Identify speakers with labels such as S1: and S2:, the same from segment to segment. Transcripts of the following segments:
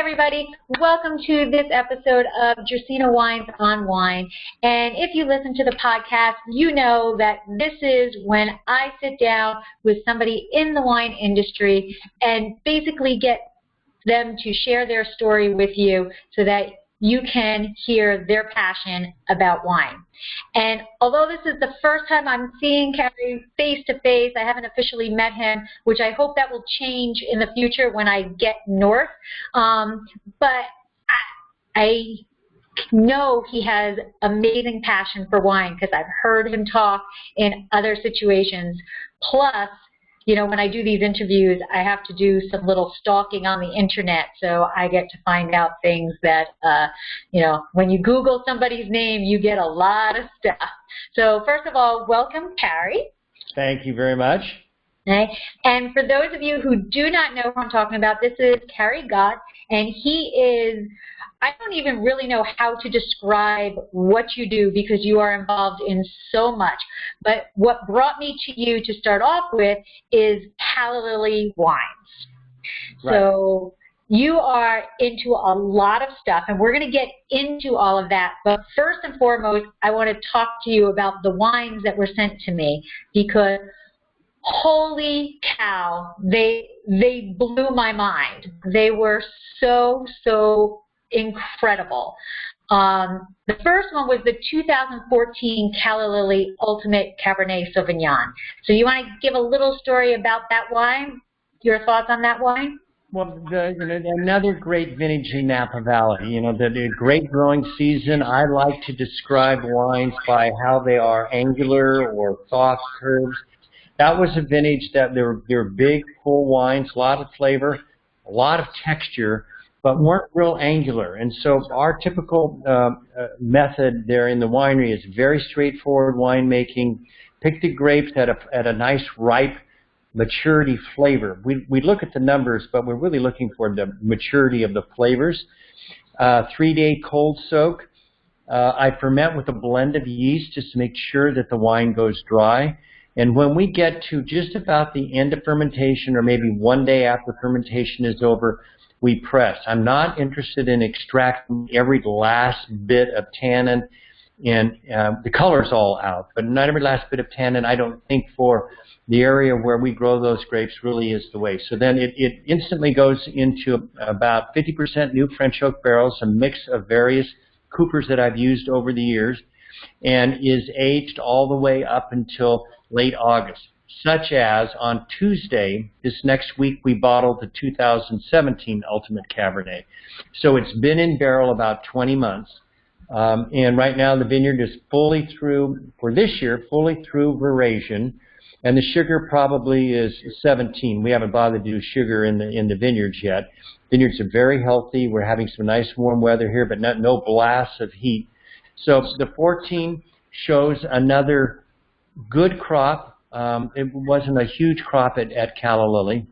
S1: everybody, welcome to this episode of Dracaena Wines on Wine. And if you listen to the podcast, you know that this is when I sit down with somebody in the wine industry and basically get them to share their story with you so that you can hear their passion about wine. And although this is the first time I'm seeing Cary face to face, I haven't officially met him, which I hope that will change in the future when I get north. But I know he has amazing passion for wine because I've heard him talk in other situations. Plus, you know, when I do these interviews, I have to do some little stalking on the internet, so I get to find out things that, you know, when you Google somebody's name, you get a lot of stuff. So first of all, welcome, Cary.
S2: Thank you very much.
S1: Okay. And for those of you who do not know who I'm talking about, this is Cary Gott, and he is, I don't even really know how to describe what you do because you are involved in so much. But what brought me to you to start off with is Calla Lily wines. Right. So you are into a lot of stuff, and we're going to get into all of that. But first and foremost, I want to talk to you about the wines that were sent to me because holy cow, they blew my mind. They were so incredible. The first one was the 2014 Calla Lily Ultimate Cabernet Sauvignon. So you want to give a little story about that wine? Your thoughts on that wine?
S2: Well, another great vintage in Napa Valley. You know, the great growing season. I like to describe wines by how they are angular or soft curves. That was a vintage that they're big, full wines, a lot of flavor, a lot of texture, but weren't real angular. And so our typical method there in the winery is very straightforward winemaking. Pick the grapes at a nice ripe maturity flavor. We look at the numbers, but we're really looking for the maturity of the flavors. 3-day cold soak. I ferment with a blend of yeast just to make sure that the wine goes dry. And when we get to just about the end of fermentation, or maybe one day after fermentation is over, we press. I'm not interested in extracting every last bit of tannin, and the color's all out, but not every last bit of tannin. I don't think for the area where we grow those grapes really is the way. So then it instantly goes into about 50% new French oak barrels, a mix of various coopers that I've used over the years, and is aged all the way up until late August. Such as on Tuesday, this next week, we bottled the 2017 Ultimate Cabernet. So it's been in barrel about 20 months. And right now the vineyard is fully through, for this year, fully through veraison. And the sugar probably is 17. We haven't bothered to do sugar in the vineyards yet. Vineyards are very healthy. We're having some nice warm weather here, but no blasts of heat. So the 14 shows another good crop. It wasn't a huge crop at Calla Lily.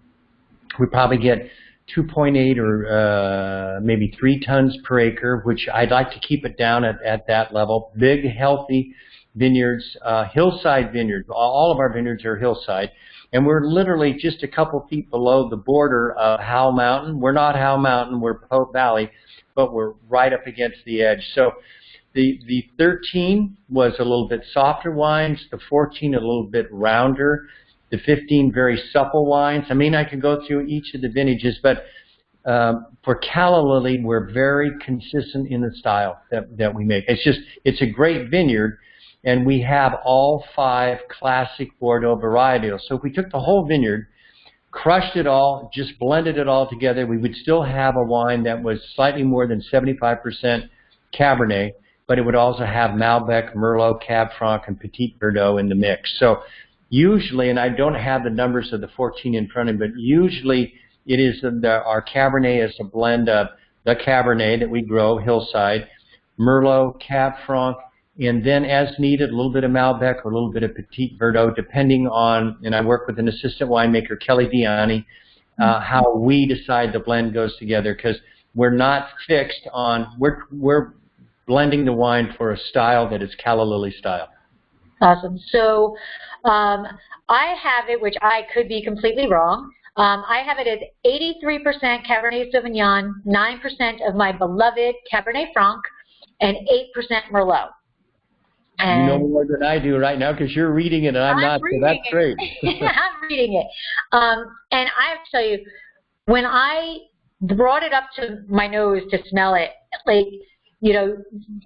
S2: We probably get 2.8 or maybe 3 tons per acre, which I'd like to keep it down at that level. Big, healthy vineyards, hillside vineyards. All of our vineyards are hillside. And we're literally just a couple feet below the border of Howell Mountain. We're not Howell Mountain, we're Pope Valley, but we're right up against the edge. So the 13 was a little bit softer wines, the 14 a little bit rounder, the 15 very supple wines. I mean, I could go through each of the vintages, but for Calla Lily, we're very consistent in the style that we make. It's a great vineyard, and we have all 5 classic Bordeaux varietals. So if we took the whole vineyard, crushed it all, just blended it all together, we would still have a wine that was slightly more than 75% Cabernet, but it would also have Malbec, Merlot, Cab Franc, and Petit Verdot in the mix. So usually, and I don't have the numbers of the 14 in front of me, but usually it is our Cabernet is a blend of the Cabernet that we grow, hillside, Merlot, Cab Franc, and then as needed, a little bit of Malbec or a little bit of Petit Verdot, depending on, and I work with an assistant winemaker, Kelly Diani, how we decide the blend goes together, because we're not fixed on, we're blending the wine for a style that is Calla Lily style.
S1: Awesome. So I have it, which I could be completely wrong, I have it as 83% Cabernet Sauvignon, 9% of my beloved Cabernet Franc, and 8% Merlot.
S2: And you know more than I do right now because you're reading it and I'm not, so that's great.
S1: I'm reading it. And I have to tell you, when I brought it up to my nose to smell it, like, you know,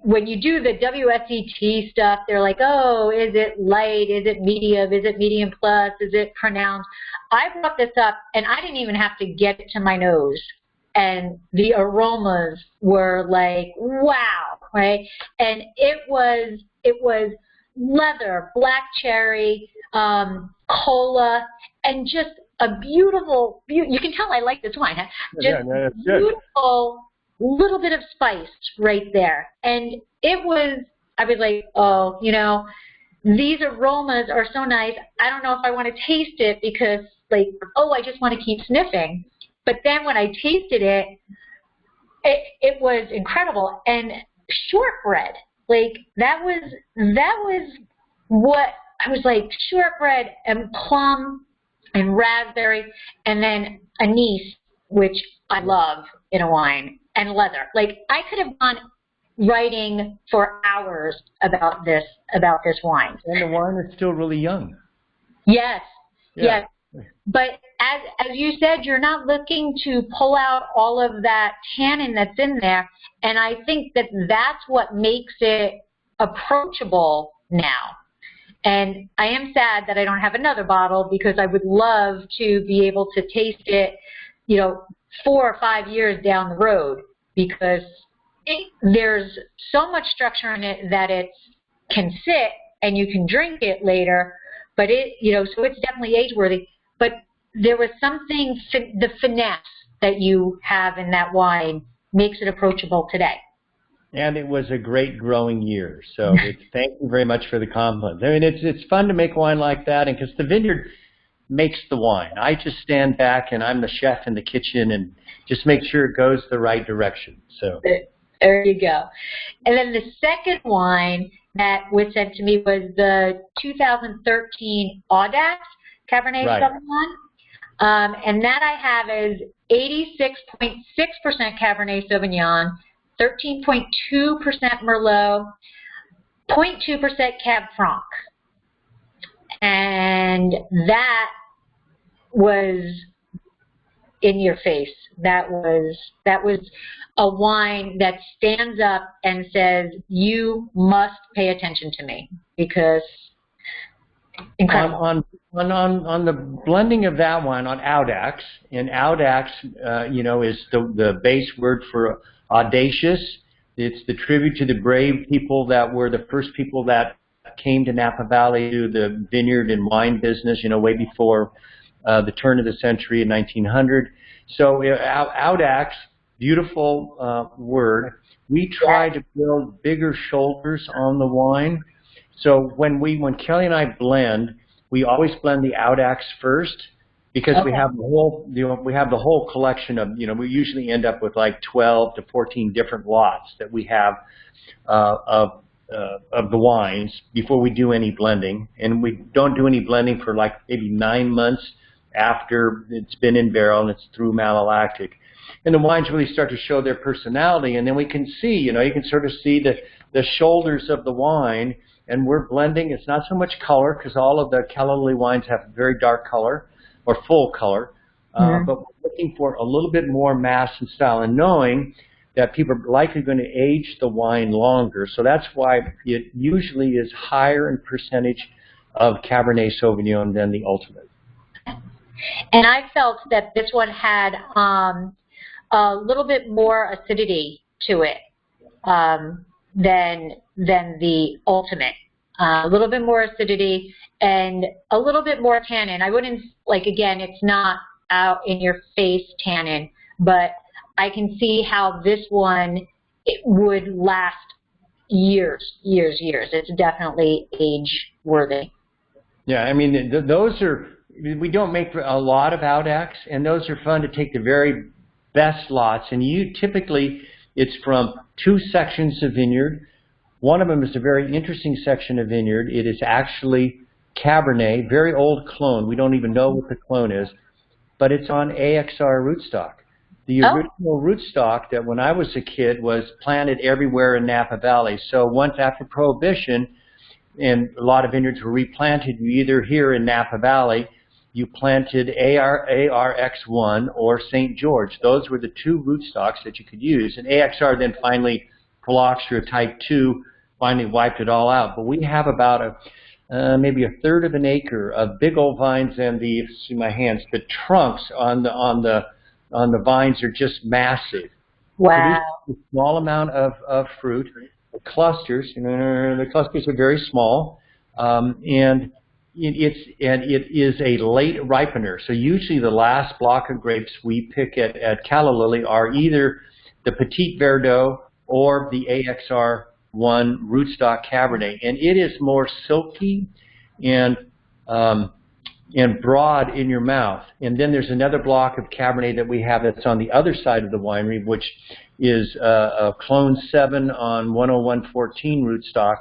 S1: when you do the WSET stuff, they're like, oh, is it light? Is it medium? Is it medium plus? Is it pronounced? I brought this up, and I didn't even have to get it to my nose. And the aromas were like, wow, right? And it was leather, black cherry, cola, and just a beautiful, you can tell I like this wine, huh? Just beautiful, little bit of spice right there. And I was like, oh, you know, these aromas are so nice. I don't know if I want to taste it because, like, oh, I just want to keep sniffing. But then when I tasted it, it was incredible. And shortbread, like, that was what I was like, shortbread and plum and raspberry, and then anise, which I love in a wine, and leather. Like, I could have gone writing for hours about this wine.
S2: And the wine is still really young.
S1: Yes, yes. But as you said, you're not looking to pull out all of that tannin that's in there, and I think that that's what makes it approachable now. And I am sad that I don't have another bottle because I would love to be able to taste it, you know, 4 or 5 years down the road, because there's so much structure in it that it can sit and you can drink it later, but so it's definitely age-worthy. But there was something, the finesse that you have in that wine makes it approachable today.
S2: And it was a great growing year. So thank you very much for the compliment. I mean, it's fun to make wine like that, and because the vineyard makes the wine. I just stand back and I'm the chef in the kitchen and just make sure it goes the right direction. So
S1: there you go. And then the second wine that was sent to me was the 2013 Audax Cabernet Sauvignon. And that I have as 86.6% Cabernet Sauvignon, 13.2% Merlot, 0.2% Cab Franc. And that was in your face. That was a wine that stands up and says, you must pay attention to me, because incredible.
S2: On the blending of that wine on Audax, and Audax, is the base word for audacious. It's the tribute to the brave people that were the first people that came to Napa Valley to the vineyard and wine business, way before the turn of the century in 1900. So Audax, beautiful word. We try to build bigger shoulders on the wine. So when Kelly and I blend, we always blend the Audax first, because we have the whole collection of, we usually end up with like 12 to 14 different lots that we have of the wines before we do any blending. And we don't do any blending for like maybe 9 months after it's been in barrel and it's through malolactic. And the wines really start to show their personality, and then we can see, you can sort of see the shoulders of the wine. And we're blending. It's not so much color, because all of the Calla Lily wines have very dark color or full color, but we're looking for a little bit more mass and style, and knowing that people are likely going to age the wine longer. So that's why it usually is higher in percentage of Cabernet Sauvignon than the Ultimate.
S1: And I felt that this one had a little bit more acidity to it than the Ultimate. A little bit more acidity and a little bit more tannin. I wouldn't, again, it's not out in your face tannin, but I can see how this one, it would last years. It's definitely age worthy.
S2: Yeah, I mean, those are, we don't make a lot of Audax, and those are fun to take the very best lots, and typically it's from 2 sections of vineyard. One of them is a very interesting section of vineyard. It is actually Cabernet, very old clone. We don't even know what the clone is. but it's on AXR rootstock. The original rootstock that when I was a kid was planted everywhere in Napa Valley. So once after Prohibition, and a lot of vineyards were replanted, you either here in Napa Valley, you planted ARX1 or St. George. Those were the two rootstocks that you could use. And AXR then finally, Phylloxera type 2, finally wiped it all out. But we have about maybe a third of an acre of big old vines, and see my hands, the trunks on the vines are just massive.
S1: Wow.
S2: Produce a small amount of fruit. The clusters, the clusters are very small, and it is a late ripener. So usually the last block of grapes we pick at Calla Lily are either the Petit Verdot or the AXR1 rootstock Cabernet, and it is more silky and broad in your mouth. And then there's another block of Cabernet that we have that's on the other side of the winery, which is a Clone 7 on 10114 rootstock,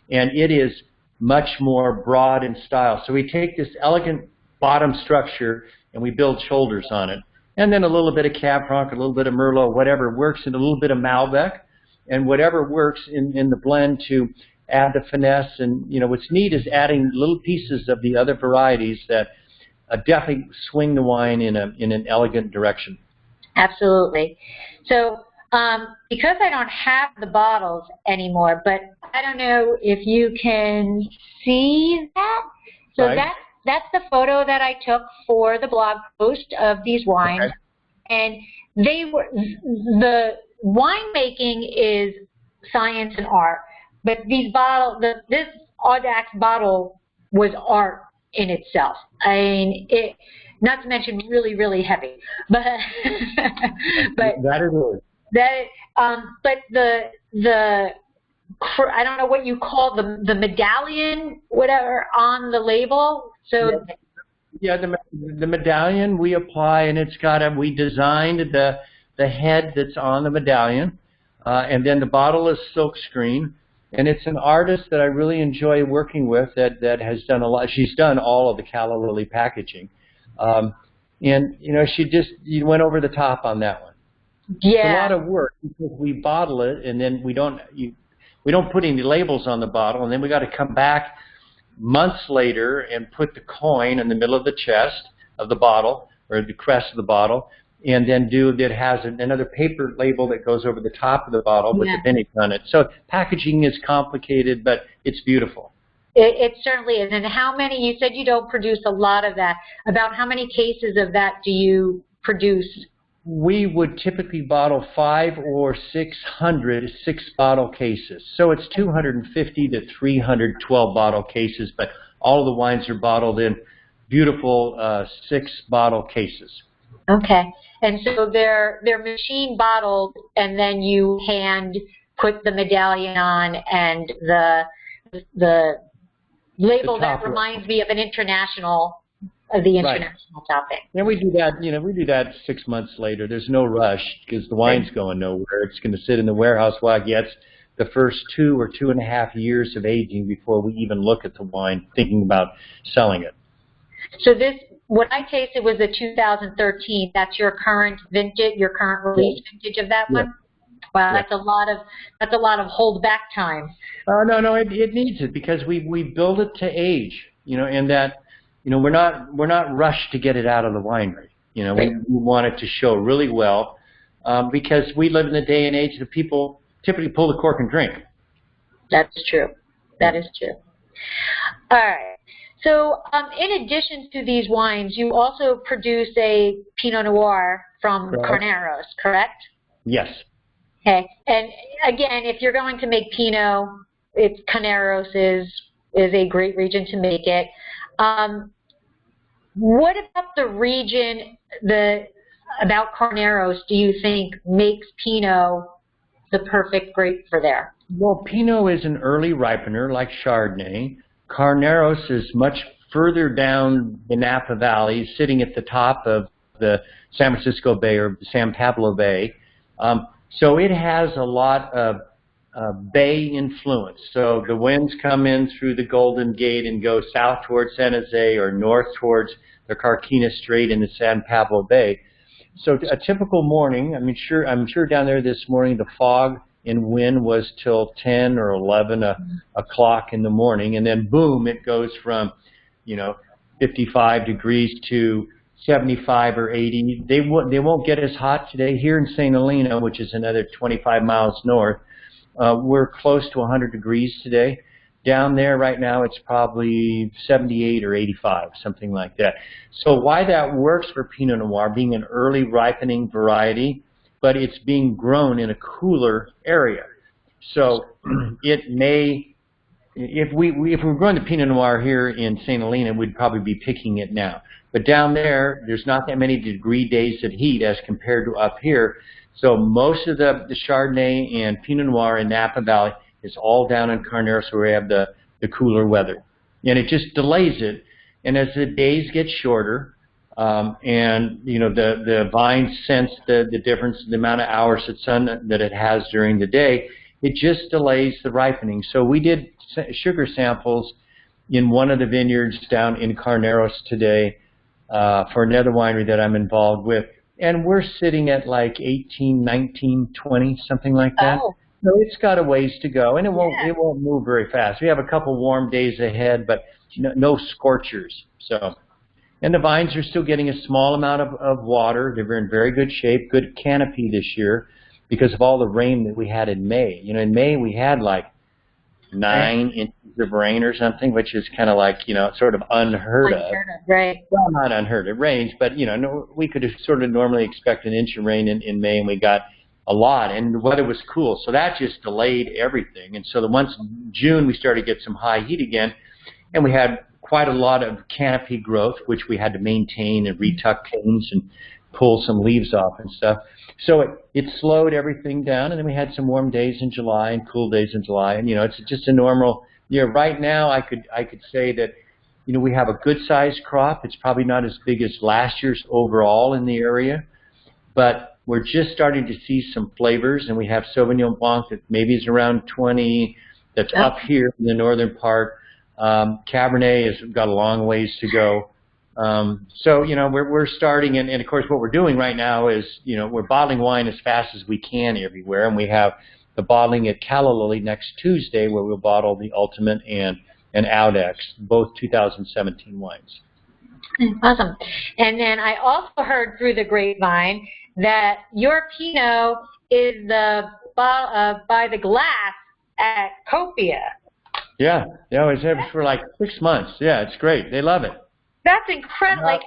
S2: and it is much more broad in style. So we take this elegant bottom structure and we build shoulders on it. And then a little bit of Cab Franc, a little bit of Merlot, whatever works, and a little bit of Malbec, and whatever works in the blend to add the finesse. And what's neat is adding little pieces of the other varieties that definitely swing the wine in an elegant direction.
S1: Absolutely. So because I don't have the bottles anymore, but I don't know if you can see that. So
S2: right.
S1: That's the photo that I took for the blog post of these wines. Okay. And the winemaking is science and art, but these this Audax bottle was art in itself. I mean, not to mention really, really heavy, but
S2: that it is.
S1: But the I don't know what you call the medallion, whatever, on the label. So
S2: yeah, the medallion we apply, and it's got we designed the head that's on the medallion, and then the bottle is silk screen, and it's an artist that I really enjoy working with that has done a lot. She's done all of the Calla Lily packaging, and you went over the top on that one.
S1: Yeah.
S2: It's a lot of work because we bottle it, and then we don't put any labels on the bottle, and then we got to come back months later and put the coin in the middle of the chest of the bottle or the crest of the bottle, and then it has another paper label that goes over the top of the bottle with the vintage on it. So packaging is complicated, but it's beautiful.
S1: It certainly is. And how many? You said you don't produce a lot of that. About how many cases of that do you produce?
S2: We would typically bottle 500 or 600 6-bottle cases. So it's 250 to 300 12-bottle cases, but all of the wines are bottled in beautiful 6-bottle cases.
S1: Okay. And so they're machine bottled, and then you hand put the medallion on and the label that reminds me of an international topic.
S2: And we do that 6 months later. There's no rush because the wine's going nowhere. It's going to sit in the warehouse while it gets the first 2 or 2.5 years of aging before we even look at the wine, thinking about selling it.
S1: So what I tasted was the 2013. That's your current vintage, your current release vintage of that one? Wow, that's a lot of hold back time.
S2: No, it needs it because we build it to age, and that. We're not rushed to get it out of the winery. We want it to show really well because we live in the day and age that people typically pull the cork and drink.
S1: That's true. That is true. All right. So in addition to these wines, you also produce a Pinot Noir from Carneros, correct?
S2: Yes.
S1: Okay. And again, if you're going to make Pinot, Carneros is a great region to make it. What about the region about Carneros do you think makes Pinot the perfect grape for there?
S2: Well, Pinot is an early ripener like Chardonnay. Carneros is much further down the Napa Valley, sitting at the top of the San Francisco Bay or San Pablo Bay. So it has a lot of bay influence. So the winds come in through the Golden Gate and go south towards San Jose or north towards the Carquinez Strait and the San Pablo Bay. So a typical morning, I'm sure down there this morning the fog and wind was till 10 or 11 o'clock in the morning, and then boom, it goes from 55 degrees to 75 or 80. They won't get as hot today. Here in St. Helena, which is another 25 miles north, we're close to 100 degrees today. Down there right now, it's probably 78 or 85, something like that. So why that works for Pinot Noir, being an early ripening variety, but it's being grown in a cooler area. So it may, if we were growing the Pinot Noir here in St. Helena, we'd probably be picking it now. But down there's not that many degree days of heat as compared to up here. So most of the Chardonnay and Pinot Noir in Napa Valley is all down in Carneros where we have the cooler weather. And it just delays it. And as the days get shorter, and the vines sense the difference, the amount of hours of sun that it has during the day, it just delays the ripening. So we did sugar samples in one of the vineyards down in Carneros today for another winery that I'm involved with. And we're sitting at like 18, 19, 20, something like that.
S1: Oh.
S2: So it's got a ways to go, and it won't move very fast. We have a couple warm days ahead, but no scorchers. So, and the vines are still getting a small amount of water. They're in very good shape, good canopy this year because of all the rain that we had in May. In May we had like 9 inches of rain or something, which is kind of like, sort of unheard of.
S1: Right.
S2: Well, not unheard of. It rains, but, we could have sort of normally expect an inch of rain in May, and we got a lot, and the weather was cool. So that just delayed everything. And so once June, we started to get some high heat again, and we had quite a lot of canopy growth, which we had to maintain and retuck canes and pull some leaves off and stuff. So it slowed everything down, and then we had some warm days in July and cool days in July, and it's just a normal year. Right now, I could say that we have a good sized crop. It's probably not as big as last year's overall in the area, but we're just starting to see some flavors, and we have Sauvignon Blanc that maybe is around 20. That's up here in the northern part. Cabernet has got a long ways to go. So we're starting, and of course what we're doing right now is we're bottling wine as fast as we can everywhere, and we have the bottling at Calla Lily next Tuesday where we'll bottle the Ultimate and Audex, both 2017 wines.
S1: Awesome. And then I also heard through the grapevine that your Pinot is by the glass at Copia.
S2: Yeah, it was there for like 6 months. Yeah, it's great. They love it.
S1: That's incredible. Like,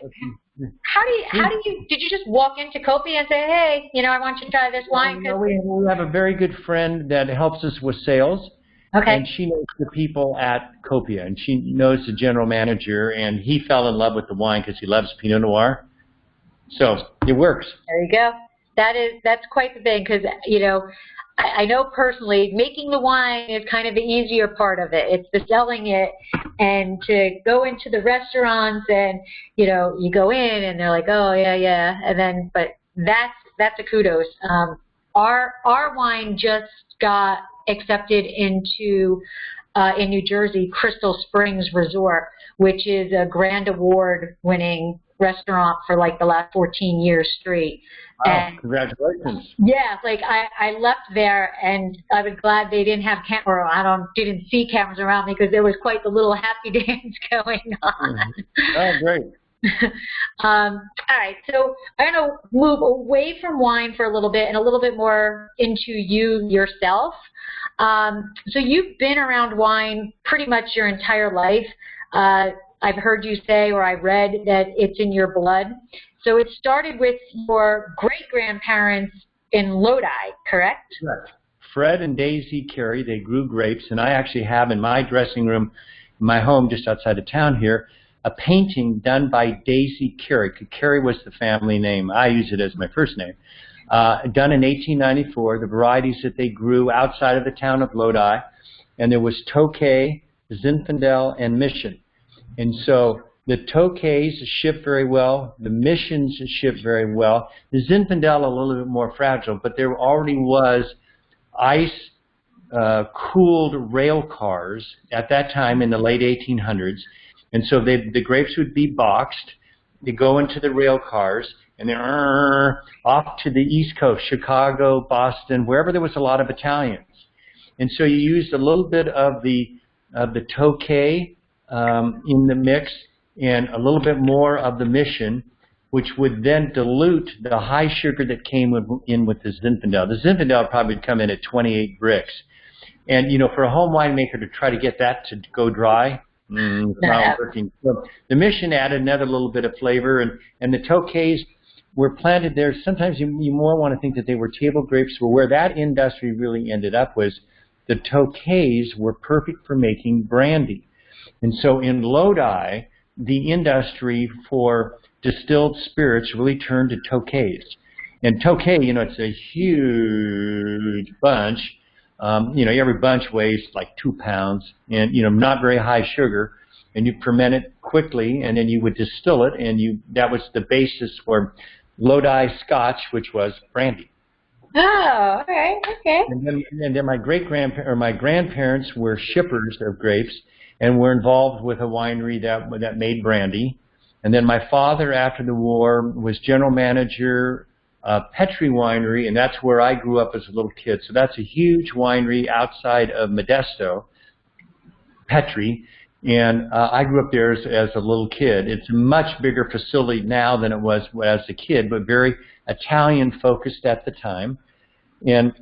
S1: did you just walk into Copia and say, hey, I want you to try this wine?
S2: We have a very good friend that helps us with sales.
S1: Okay.
S2: And she knows the people at Copia, and she knows the general manager, and he fell in love with the wine because he loves Pinot Noir. So it works.
S1: There you go. That's quite the thing because, I know personally making the wine is kind of the easier part of it. It's the selling it, and to go into the restaurants and, you go in and they're like, oh, yeah. And then, but that's a kudos. Our wine just got accepted into in New Jersey, Crystal Springs Resort, which is a Grand Award winning restaurant for like the last 14 years straight.
S2: Wow,
S1: and
S2: congratulations.
S1: Yeah, like I left there and I was glad they didn't have didn't see cameras around me because there was quite the little happy dance going on.
S2: Oh, great.
S1: All right, so I'm going to move away from wine for a little bit and a little bit more into you yourself. So you've been around wine pretty much your entire life. I've heard you say, or I read that it's in your blood. So it started with your great-grandparents in Lodi, correct?
S2: Correct. Fred and Daisy Cary, they grew grapes, and I actually have in my dressing room, in my home just outside of town here, a painting done by Daisy Cary. Cary was the family name. I use it as my first name. Done in 1894, the varieties that they grew outside of the town of Lodi, and there was Tokay, Zinfandel, and Mission. And so the Tokays ship very well. The Missions ship very well. The Zinfandel a little bit more fragile, but there already was ice-cooled rail cars at that time in the late 1800s. And so the grapes would be boxed, they go into the rail cars, and they're off to the East Coast, Chicago, Boston, wherever there was a lot of Italians. And so you used a little bit of the Tokay in the mix and a little bit more of the Mission, which would then dilute the high sugar that came in with the Zinfandel. The Zinfandel probably would come in at 28 bricks. And, for a home winemaker to try to get that to go dry, it's not working. So the Mission added another little bit of flavor, and the Tokays were planted there. Sometimes you more want to think that they were table grapes, but where that industry really ended up was the Tokays were perfect for making brandy. And so in Lodi, the industry for distilled spirits really turned to Tokays. And Tokay, it's a huge bunch. Every bunch weighs like 2 pounds and, not very high sugar. And you ferment it quickly, and then you would distill it, and that was the basis for Lodi Scotch, which was brandy.
S1: Oh, okay.
S2: And then my grandparents were shippers of grapes and were involved with a winery that made brandy. And then my father, after the war, was general manager of Petri Winery, and that's where I grew up as a little kid. So that's a huge winery outside of Modesto, Petri. And I grew up there as a little kid. It's a much bigger facility now than it was as a kid, but very Italian-focused at the time. And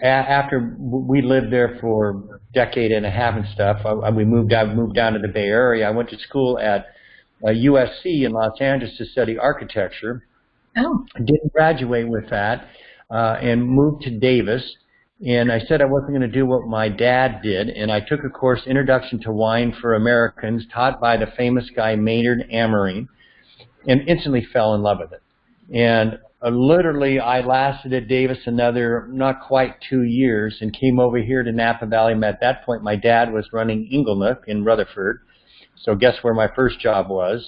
S2: after we lived there for a decade and a half and stuff, I moved down to the Bay Area. I went to school at USC in Los Angeles to study architecture.
S1: Oh.
S2: Didn't graduate with that, and moved to Davis. And I said I wasn't going to do what my dad did, and I took a course, Introduction to Wine for Americans, taught by the famous guy Maynard Amerine, and instantly fell in love with it. And literally, I lasted at Davis another not quite 2 years and came over here to Napa Valley. At that point, my dad was running Inglenook in Rutherford. So guess where my first job was.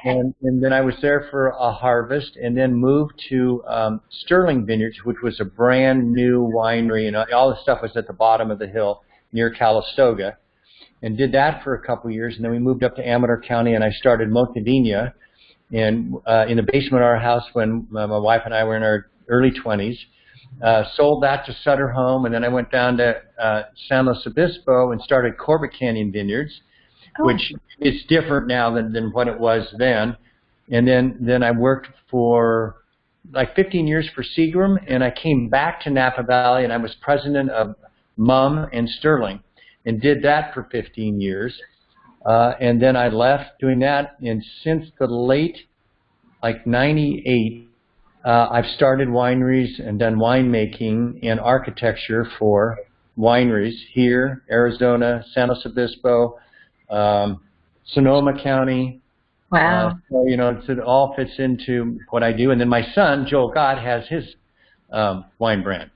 S2: and then I was there for a harvest and then moved to Sterling Vineyards, which was a brand new winery. And all the stuff was at the bottom of the hill near Calistoga. And did that for a couple of years. And then we moved up to Amador County, and I started Montadina in the basement of our house when my wife and I were in our early 20s. Sold that to Sutter Home, and then I went down to San Luis Obispo and started Corbett Canyon Vineyards, which is different now than what it was then. And then I worked for like 15 years for Seagram, and I came back to Napa Valley, and I was president of Mumm and Sterling, and did that for 15 years. And then I left doing that, and since the late, like 98, I've started wineries and done winemaking and architecture for wineries here, Arizona, San Luis Obispo, Sonoma County.
S1: Wow.
S2: So, it all fits into what I do. And then my son, Joel Gott, has his wine brand.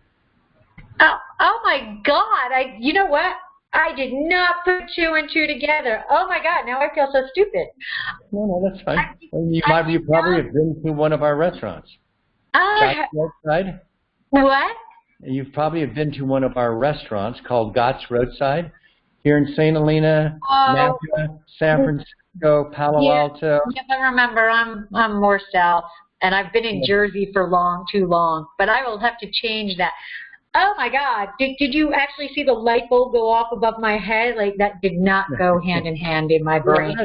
S1: Oh my God. You know what? I did not put 2 and 2 together. Oh my God, now I feel so stupid.
S2: No, that's fine. You probably have been to one of our restaurants. Gott's Roadside?
S1: What?
S2: You probably have been to one of our restaurants called Gott's Roadside here in St. Helena, Napa, San Francisco, Palo Alto.
S1: Yes, I remember. I'm more south, and I've been in Jersey for too long. But I will have to change that. Oh my God! Did you actually see the light bulb go off above my head? Like that did not go hand in hand in my brain.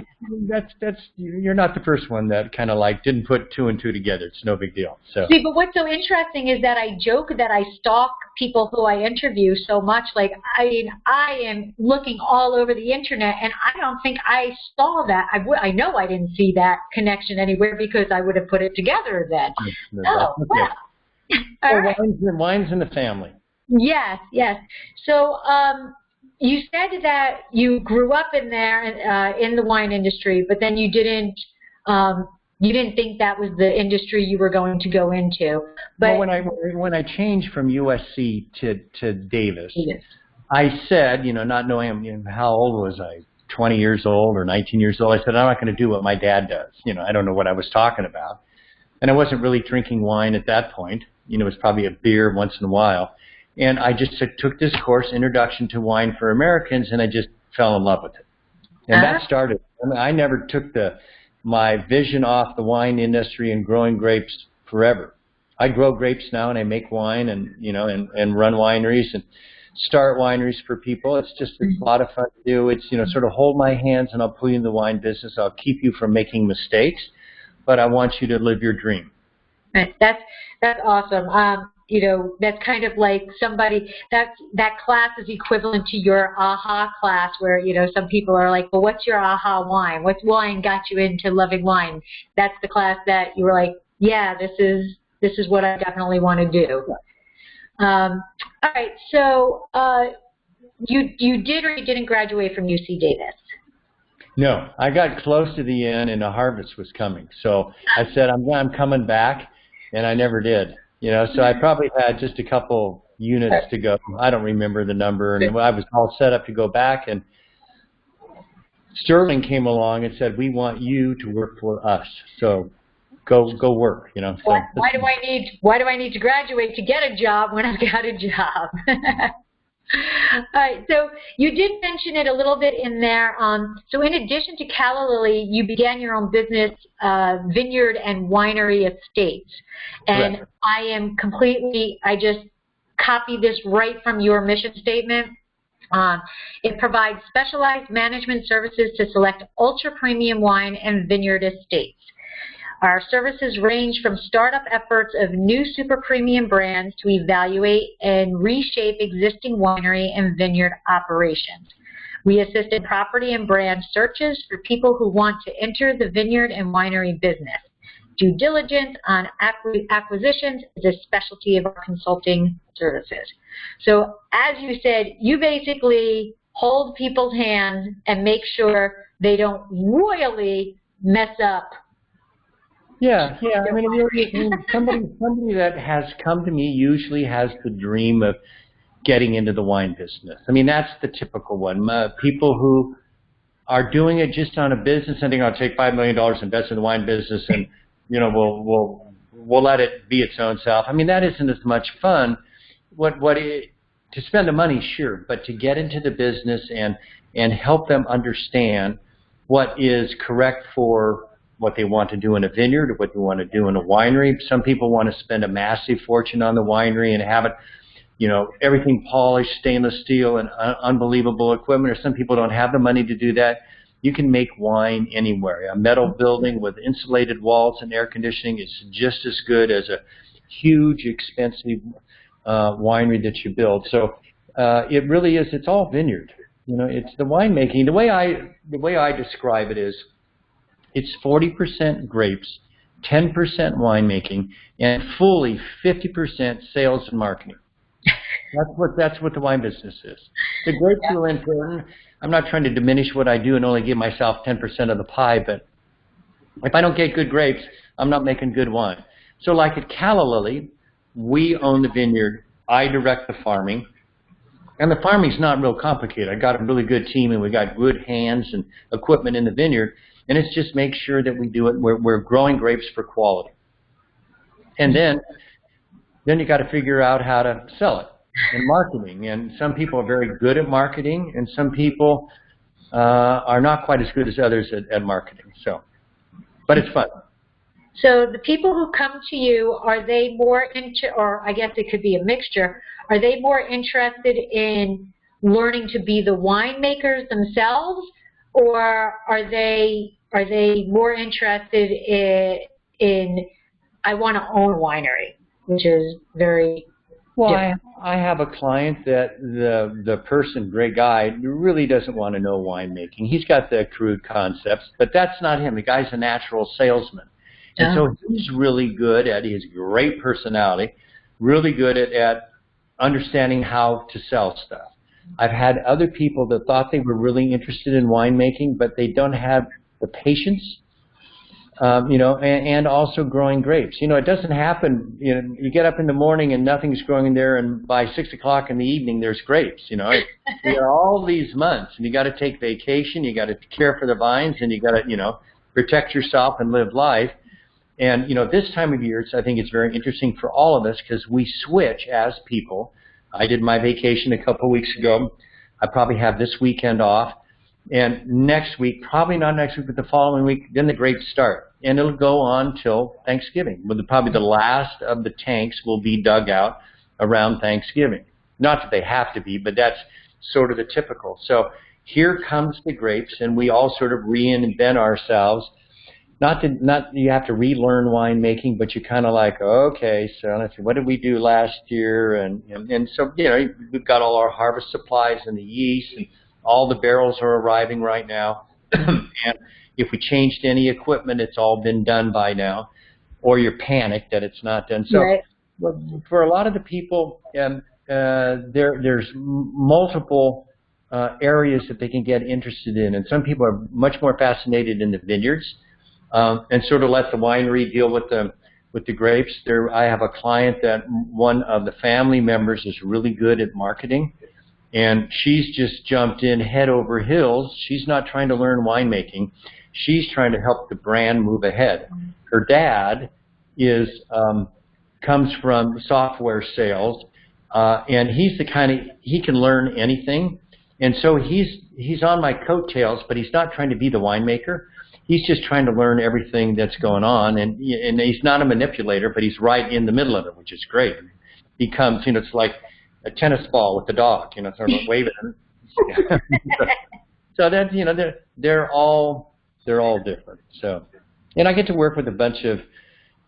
S2: That's you're not the first one that kind of didn't put 2 and 2 together. It's no big deal. So
S1: see, but what's so interesting is that I joke that I stalk people who I interview so much. Like I am looking all over the internet, and I don't think I saw that. I know I didn't see that connection anywhere because I would have put it together then. Oh, wow.
S2: So wine's in the family.
S1: Yes. So you said that you grew up in there in the wine industry, but then you didn't think that was the industry you were going to go into. But
S2: when I changed from USC to Davis, I said, not knowing how old was I, 20 years old or 19 years old, I said I'm not going to do what my dad does. I don't know what I was talking about, and I wasn't really drinking wine at that point. It was probably a beer once in a while. And I just took this course, Introduction to Wine for Americans, and I just fell in love with it. And that started. I never took the my vision off the wine industry and growing grapes forever. I grow grapes now, and I make wine, and and run wineries and start wineries for people. It's just a lot of fun to do. It's sort of hold my hands, and I'll pull you in the wine business. I'll keep you from making mistakes, but I want you to live your dream.
S1: That's awesome. That's kind of like somebody that class is equivalent to your AHA class, where some people are like, well, what's your AHA wine? What wine got you into loving wine? That's the class that you were like, yeah, this is what I definitely want to do. All right, so you did or you didn't graduate from UC Davis?
S2: No, I got close to the end, and the harvest was coming. So I said, I'm coming back, and I never did. So I probably had just a couple units to go. I don't remember the number, and I was all set up to go back, and Sterling came along and said, we want you to work for us. So go work, So,
S1: why do I need to graduate to get a job when I've got a job? All right, so you did mention it a little bit in there. So in addition to Calla Lily, you began your own business, Vineyard and Winery Estates. And correct. I just copied this right from your mission statement. It provides specialized management services to select ultra-premium wine and vineyard estates. Our services range from startup efforts of new super premium brands to evaluate and reshape existing winery and vineyard operations. We assist in property and brand searches for people who want to enter the vineyard and winery business. Due diligence on acquisitions is a specialty of our consulting services. So as you said, you basically hold people's hands and make sure they don't royally mess up.
S2: Yeah. I mean, somebody that has come to me usually has the dream of getting into the wine business. I mean, that's the typical one. People who are doing it just on a business and think, I'll take $5 million, invest in the wine business, and we'll let it be its own self. I mean, that isn't as much fun. To spend the money, sure, but to get into the business and help them understand what is correct for what they want to do in a vineyard, or what they want to do in a winery. Some people want to spend a massive fortune on the winery and have it, everything polished, stainless steel, and unbelievable equipment. Or some people don't have the money to do that. You can make wine anywhere. A metal building with insulated walls and air conditioning is just as good as a huge, expensive winery that you build. So it really is. It's all vineyard. It's the winemaking. The way I describe it is, it's 40% grapes, 10% winemaking, and fully 50% sales and marketing. That's what the wine business is. The grapes are important. I'm not trying to diminish what I do and only give myself 10% of the pie, but if I don't get good grapes, I'm not making good wine. So like at Calla Lily, we own the vineyard. I direct the farming. And the farming's not real complicated. I got a really good team, and we got good hands and equipment in the vineyard. And it's just make sure that we do it. We're growing grapes for quality. And then you got to figure out how to sell it and marketing. And some people are very good at marketing, and some people are not quite as good as others at marketing. But it's fun.
S1: So the people who come to you, are they more into, or I guess it could be a mixture, are they more interested in learning to be the winemakers themselves, or are they more interested in I want to own a winery, which is very different?
S2: I have a client that the person, great guy, really doesn't want to know winemaking. He's got the crude concepts, but that's not him. The guy's a natural salesman. And so he's really good at, he has great personality, really good at understanding how to sell stuff. I've had other people that thought they were really interested in winemaking, but they don't have the patience, and also growing grapes. It doesn't happen. You get up in the morning and nothing's growing there, and by 6 o'clock in the evening there's grapes. You got all these months, and you got to take vacation. You got to care for the vines, and you got to protect yourself and live life. And this time of year, I think it's very interesting for all of us because we switch as people. I did my vacation a couple of weeks ago. I probably have this weekend off. And next week, probably not next week, but the following week, then the grapes start. And it'll go on till Thanksgiving. Probably the last of the tanks will be dug out around Thanksgiving. Not that they have to be, but that's sort of the typical. So here comes the grapes, and we all sort of reinvent ourselves. Not you have to relearn winemaking, but you kind of like, okay, so let's see, what did we do last year? And so, we've got all our harvest supplies and the yeast, and all the barrels are arriving right now. And if we changed any equipment, it's all been done by now, or you're panicked that it's not done. So
S1: right.
S2: For a lot of the people, there's multiple areas that they can get interested in, and some people are much more fascinated in the vineyards, and sort of let the winery deal with the grapes. I have a client that one of the family members is really good at marketing, and she's just jumped in head over heels. She's not trying to learn winemaking. She's trying to help the brand move ahead. Her dad comes from software sales, and he's the kind he can learn anything. And so he's on my coattails, but he's not trying to be the winemaker. He's just trying to learn everything that's going on, and he's not a manipulator, but he's right in the middle of it, which is great. He comes, it's like a tennis ball with the dog, sort of waving. So that they're all different. So, and I get to work with a bunch of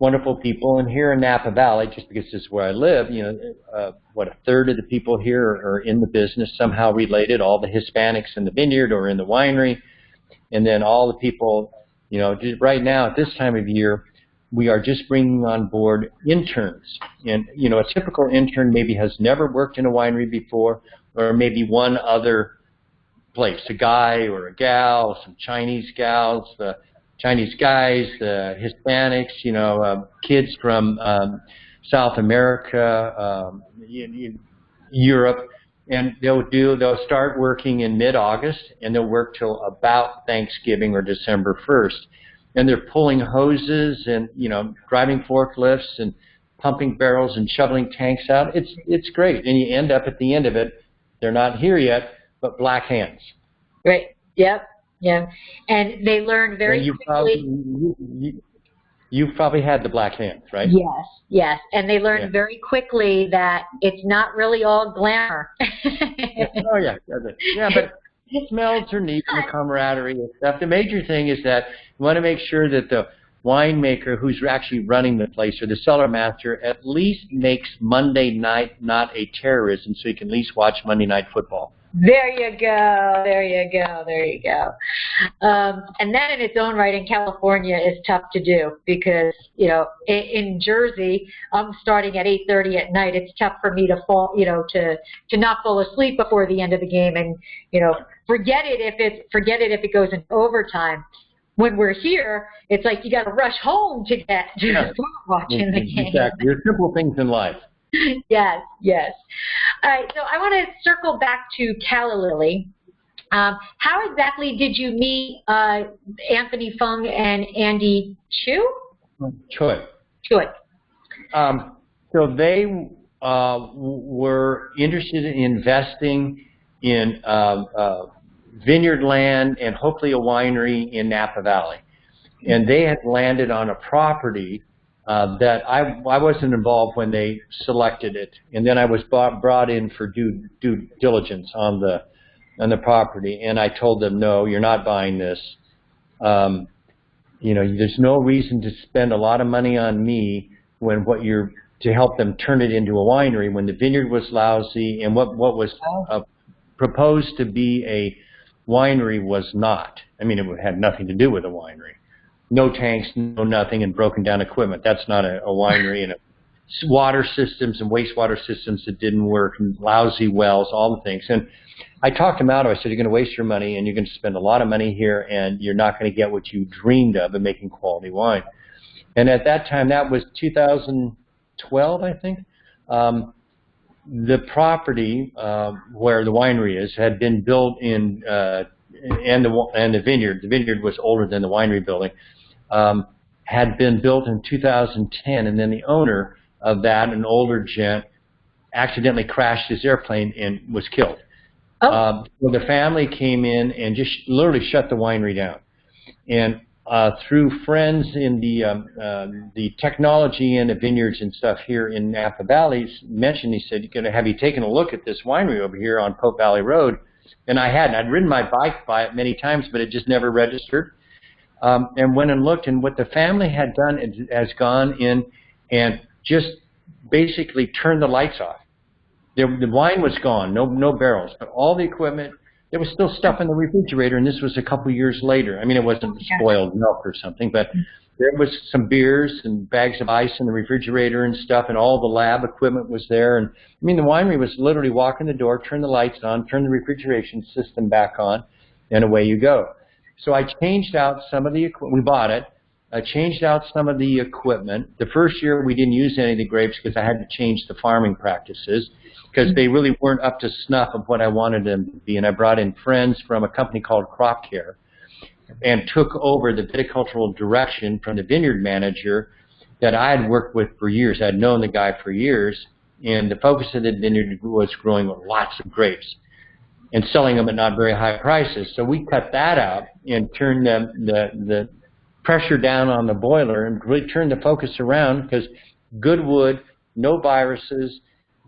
S2: wonderful people, and here in Napa Valley, just because this is where I live, a third of the people here are in the business somehow related. All the Hispanics in the vineyard or in the winery, and then all the people, just right now at this time of year, we are just bringing on board interns. And, a typical intern maybe has never worked in a winery before, or maybe one other place, a guy or a gal, some Chinese gals, the Chinese guys, the Hispanics, kids from South America, Europe. And they'll start working in mid-August, and they'll work till about Thanksgiving or December 1st. And they're pulling hoses and, driving forklifts and pumping barrels and shoveling tanks out. It's great. And you end up at the end of it, they're not here yet, but black hands.
S1: Right. Yep. Yeah. And they learn very quickly.
S2: You've probably had the black hands, right?
S1: Yes. And they learn very quickly that it's not really all glamour.
S2: Oh, yeah. Yeah, but the smells are neat and the camaraderie and stuff. The major thing is that you want to make sure that the winemaker who's actually running the place or the cellar master at least makes Monday night not a terrorism, so you can at least watch Monday Night Football.
S1: There you go. And that in its own right in California is tough to do because, in Jersey, I'm starting at 8:30 at night. It's tough for me to fall, to not fall asleep before the end of the game and, forget it if it goes into overtime. When we're here, it's like you got to rush home to start watching the game.
S2: Exactly. There's simple things in life.
S1: Yes. All right, so I want to circle back to Calla Lily. How exactly did you meet Anthony Fung and Andy Choi?
S2: So they were interested in investing in vineyard land and hopefully a winery in Napa Valley. And they had landed on a property that I wasn't involved when they selected it, and then I was brought in for due diligence on the property, and I told them, no, you're not buying this. There's no reason to spend a lot of money on me when to help them turn it into a winery when the vineyard was lousy and what was proposed to be a winery was not. I mean, it had nothing to do with a winery. No tanks, no nothing, and broken down equipment. That's not a winery. And water systems and wastewater systems that didn't work, and lousy wells, all the things. And I talked him out of it. I said, you're going to waste your money, and you're going to spend a lot of money here, and you're not going to get what you dreamed of in making quality wine. And at that time, that was 2012, I think. The property where the winery is had been built in, and the vineyard. The vineyard was older than the winery building. Had been built in 2010, and then the owner of that, an older gent, accidentally crashed his airplane and was killed. So the family came in and just literally shut the winery down. And through friends in the technology and the vineyards and stuff here in Napa Valley mentioned, he said, have you taken a look at this winery over here on Pope Valley Road? And I hadn't. I'd ridden my bike by it many times, but it just never registered. And went and looked, and what the family had done has gone in and just basically turned the lights off. The wine was gone, no barrels, but all the equipment, there was still stuff in the refrigerator, and this was a couple years later. I mean, it wasn't spoiled milk or something, but there was some beers and bags of ice in the refrigerator and stuff, and all the lab equipment was there. And I mean, the winery was literally walk in the door, turn the lights on, turn the refrigeration system back on, and away you go. So I changed out some of the equipment. We bought it. I changed out some of the equipment. The first year we didn't use any of the grapes because I had to change the farming practices because they really weren't up to snuff of what I wanted them to be. And I brought in friends from a company called Crop Care and took over the viticultural direction from the vineyard manager that I had worked with for years. I had known the guy for years, and the focus of the vineyard was growing lots of grapes and selling them at not very high prices. So we cut that out and turned the pressure down on the boiler and really turned the focus around because good wood, no viruses,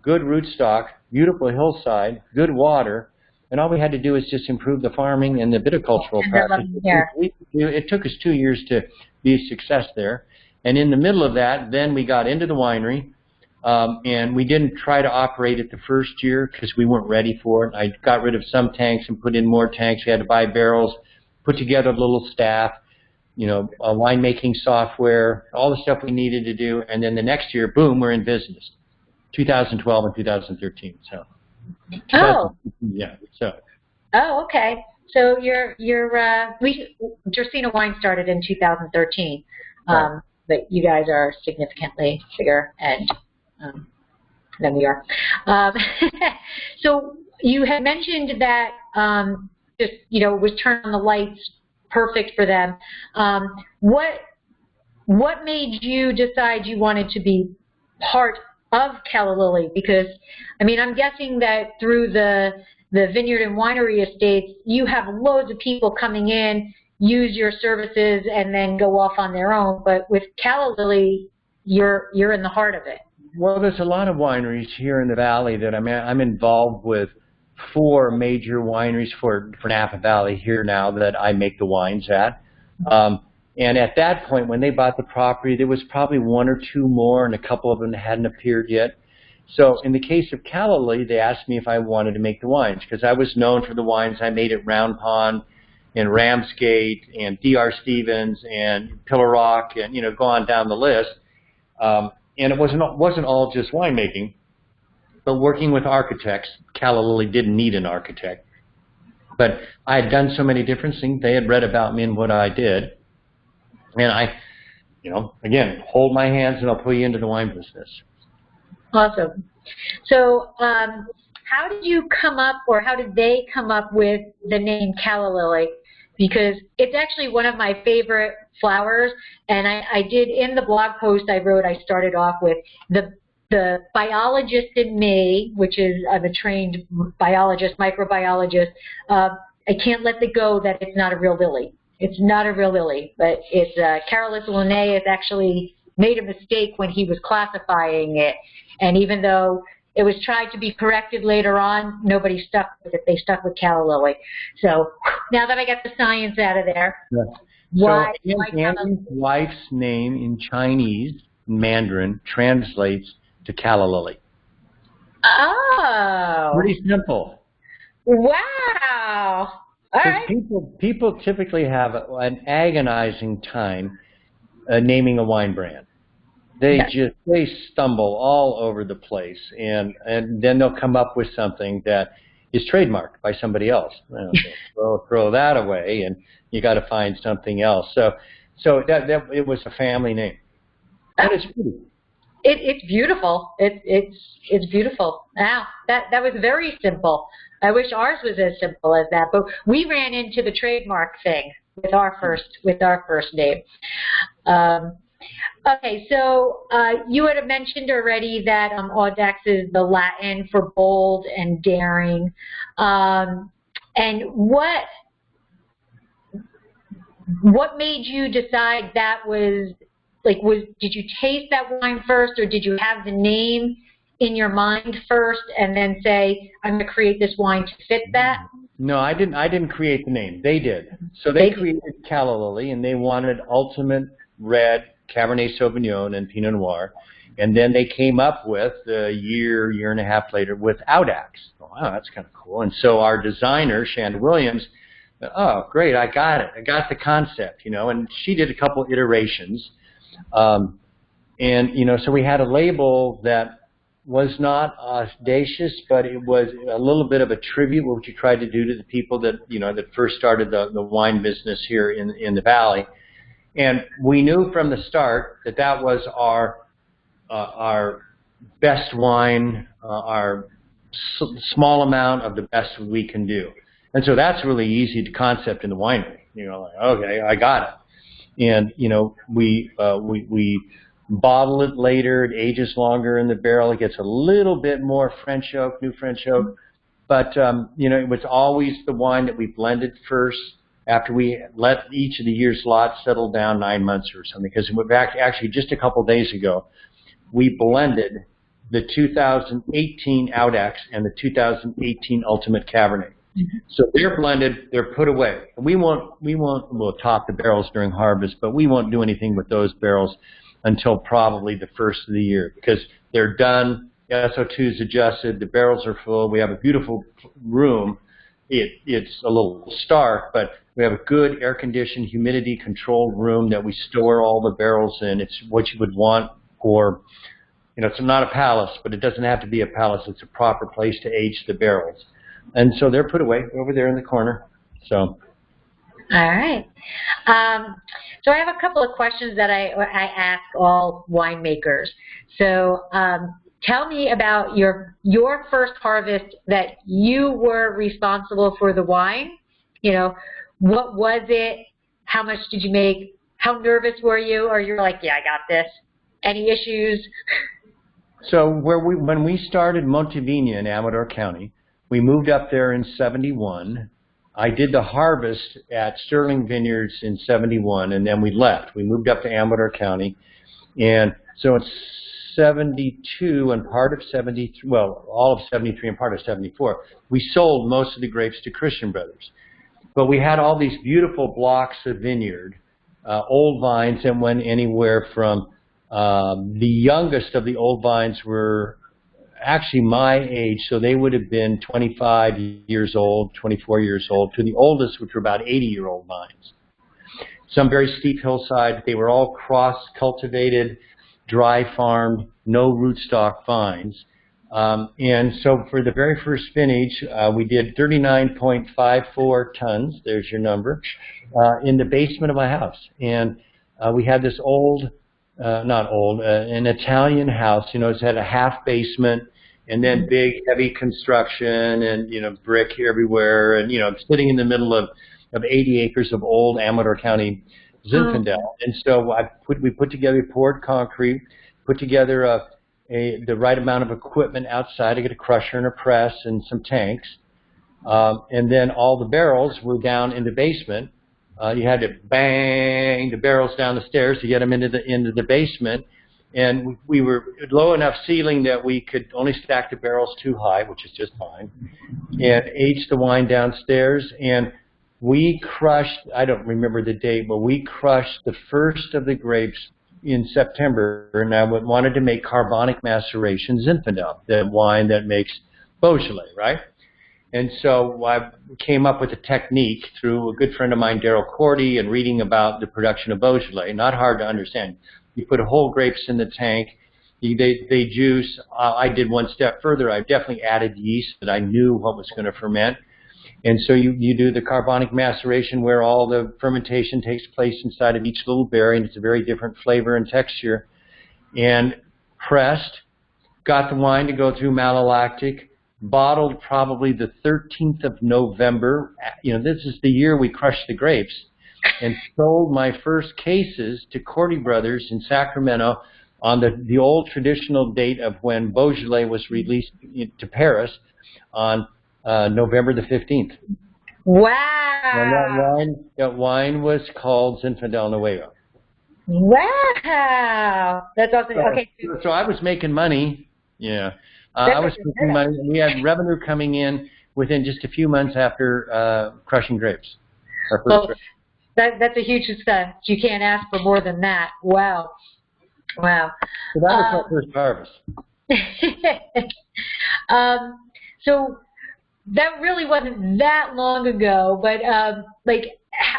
S2: good rootstock, beautiful hillside, good water, and all we had to do was just improve the farming and the viticultural practice. It took us 2 years to be a success there. And in the middle of that, then we got into the winery, and we didn't try to operate it the first year because we weren't ready for it. I got rid of some tanks and put in more tanks. We had to buy barrels, put together a little staff, winemaking software, all the stuff we needed to do. And then the next year, boom, we're in business, 2012 and 2013. So.
S1: Oh.
S2: Yeah. So.
S1: Oh, okay. So Dracaena Wine started in 2013,
S2: Right.
S1: but you guys are significantly bigger than we are. So you had mentioned that just was turned on the lights, perfect for them. What made you decide you wanted to be part of Calla Lily? Because I mean, I'm guessing that through the vineyard and winery estates, you have loads of people coming in, use your services, and then go off on their own. But with Calla Lily, you're in the heart of it.
S2: Well, there's a lot of wineries here in the valley that I'm involved with. 4 major wineries for Napa Valley here now that I make the wines at. And at that point, when they bought the property, there was probably 1 or 2 more, and a couple of them hadn't appeared yet. So in the case of Calla Lily, they asked me if I wanted to make the wines because I was known for the wines I made at Round Pond and Ramsgate and D.R. Stevens and Pillar Rock and, go on down the list. And it wasn't all just winemaking, but working with architects. Calla Lily didn't need an architect. But I had done so many different things. They had read about me and what I did. And I, again, hold my hands and I'll pull you into the wine business.
S1: Awesome. So how did you come up, or how did they come up with the name Calla Lily? Because it's actually one of my favorite flowers, and I did, in the blog post I wrote, I started off with the biologist in me, which is I'm a trained biologist, microbiologist. I can't let it go that it's not a real lily. It's not a real lily, but it's Carolus Linnaeus actually made a mistake when he was classifying it, and even though it was tried to be corrected later on, nobody stuck with it. They stuck with Calla Lily. So now that I got the science out of there,
S2: why Andy's wife's name in Chinese, Mandarin, translates to Calla Lily.
S1: Oh.
S2: Pretty simple.
S1: Wow. All right.
S2: People typically have an agonizing time naming a wine brand. They stumble all over the place, and then they'll come up with something that is trademarked by somebody else. Throw that away, and you got to find something else. So that it was a family name, and it's pretty.
S1: It's beautiful. It's beautiful. Wow, that was very simple. I wish ours was as simple as that, but we ran into the trademark thing with our first name. Okay, so you had mentioned already that audax is the Latin for bold and daring. And what made you decide that was, did you taste that wine first, or did you have the name in your mind first and then say, I'm going to create this wine to fit that?
S2: No, I didn't create the name. They did. So they created Calla Lily, and they wanted ultimate red Cabernet Sauvignon and Pinot Noir. And then they came up with, a year and a half later, with Audax. Wow, that's kind of cool. And so our designer, Shanda Williams, oh, great, I got it. I got the concept, and she did a couple iterations. And, so we had a label that was not audacious, but it was a little bit of a tribute, what you tried to do to the people that, that first started the wine business here in the Valley. And we knew from the start that that was our best wine, our small amount of the best we can do. And so that's really easy to concept in the winery. Okay, I got it. And, we bottle it later, it ages longer in the barrel, it gets a little bit more French oak, new French oak. But, it was always the wine that we blended first after we let each of the year's lots settle down 9 months or something. Because actually just a couple days ago, we blended the 2018 Audax and the 2018 Ultimate Cabernet. So they're blended, they're put away. We'll top the barrels during harvest, but we won't do anything with those barrels until probably the first of the year, because they're done, the SO2 is adjusted, the barrels are full, we have a beautiful room. It's a little stark, but we have a good air-conditioned, humidity-controlled room that we store all the barrels in. It's what you would want for, it's not a palace, but it doesn't have to be a palace. It's a proper place to age the barrels. And so they're put away over there in the corner. So.
S1: All right. So I have a couple of questions that I ask all winemakers. So tell me about your first harvest that you were responsible for the wine. What was it? How much did you make? How nervous were you? Or you're like, yeah, I got this. Any issues?
S2: So when we started Montevina in Amador County, we moved up there in 71. I did the harvest at Sterling Vineyards in 71, and then we left. We moved up to Amador County. And so in 72 and part of 73, well, all of 73 and part of 74, we sold most of the grapes to Christian Brothers. But we had all these beautiful blocks of vineyard, old vines that went anywhere from, the youngest of the old vines were actually my age, so they would have been 25 years old, 24 years old, to the oldest, which were about 80-year-old vines. Some very steep hillside. They were all cross-cultivated, dry-farmed, no rootstock vines. And so for the very first vintage, we did 39.54 tons, there's your number, in the basement of my house. And we had this an Italian house, it had a half basement and then big, heavy construction and, brick everywhere and, sitting in the middle of 80 acres of old Amador County Zinfandel. And so we put together poured concrete, put together the right amount of equipment outside to get a crusher and a press and some tanks. And then all the barrels were down in the basement. You had to bang the barrels down the stairs to get them into the basement. And we were low enough ceiling that we could only stack the barrels too high, which is just fine, and age the wine downstairs. And we crushed, I don't remember the date, but we crushed the first of the grapes in September, and I wanted to make carbonic maceration Zinfandel, the wine that makes Beaujolais, right? And so I came up with a technique through a good friend of mine, Daryl Cordy, and reading about the production of Beaujolais. Not hard to understand. You put whole grapes in the tank. They juice. I did one step further. I definitely added yeast that I knew what was going to ferment. And so you do the carbonic maceration where all the fermentation takes place inside of each little berry, and it's a very different flavor and texture. And pressed, got the wine to go through malolactic, bottled probably the 13th of November. This is the year we crushed the grapes. and sold my first cases to Cordy Brothers in Sacramento on the old traditional date of when Beaujolais was released to Paris on November the 15th.
S1: Wow.
S2: And that wine was called Zinfandel Nuevo.
S1: Wow. That's awesome. Okay.
S2: So I was making money. Yeah.
S1: That's
S2: I was making money. We had revenue coming in within just a few months after crushing grapes.
S1: Well, that's a huge success. You can't ask for more than that. Wow. Wow.
S2: So that was my first harvest.
S1: So that really wasn't that long ago, but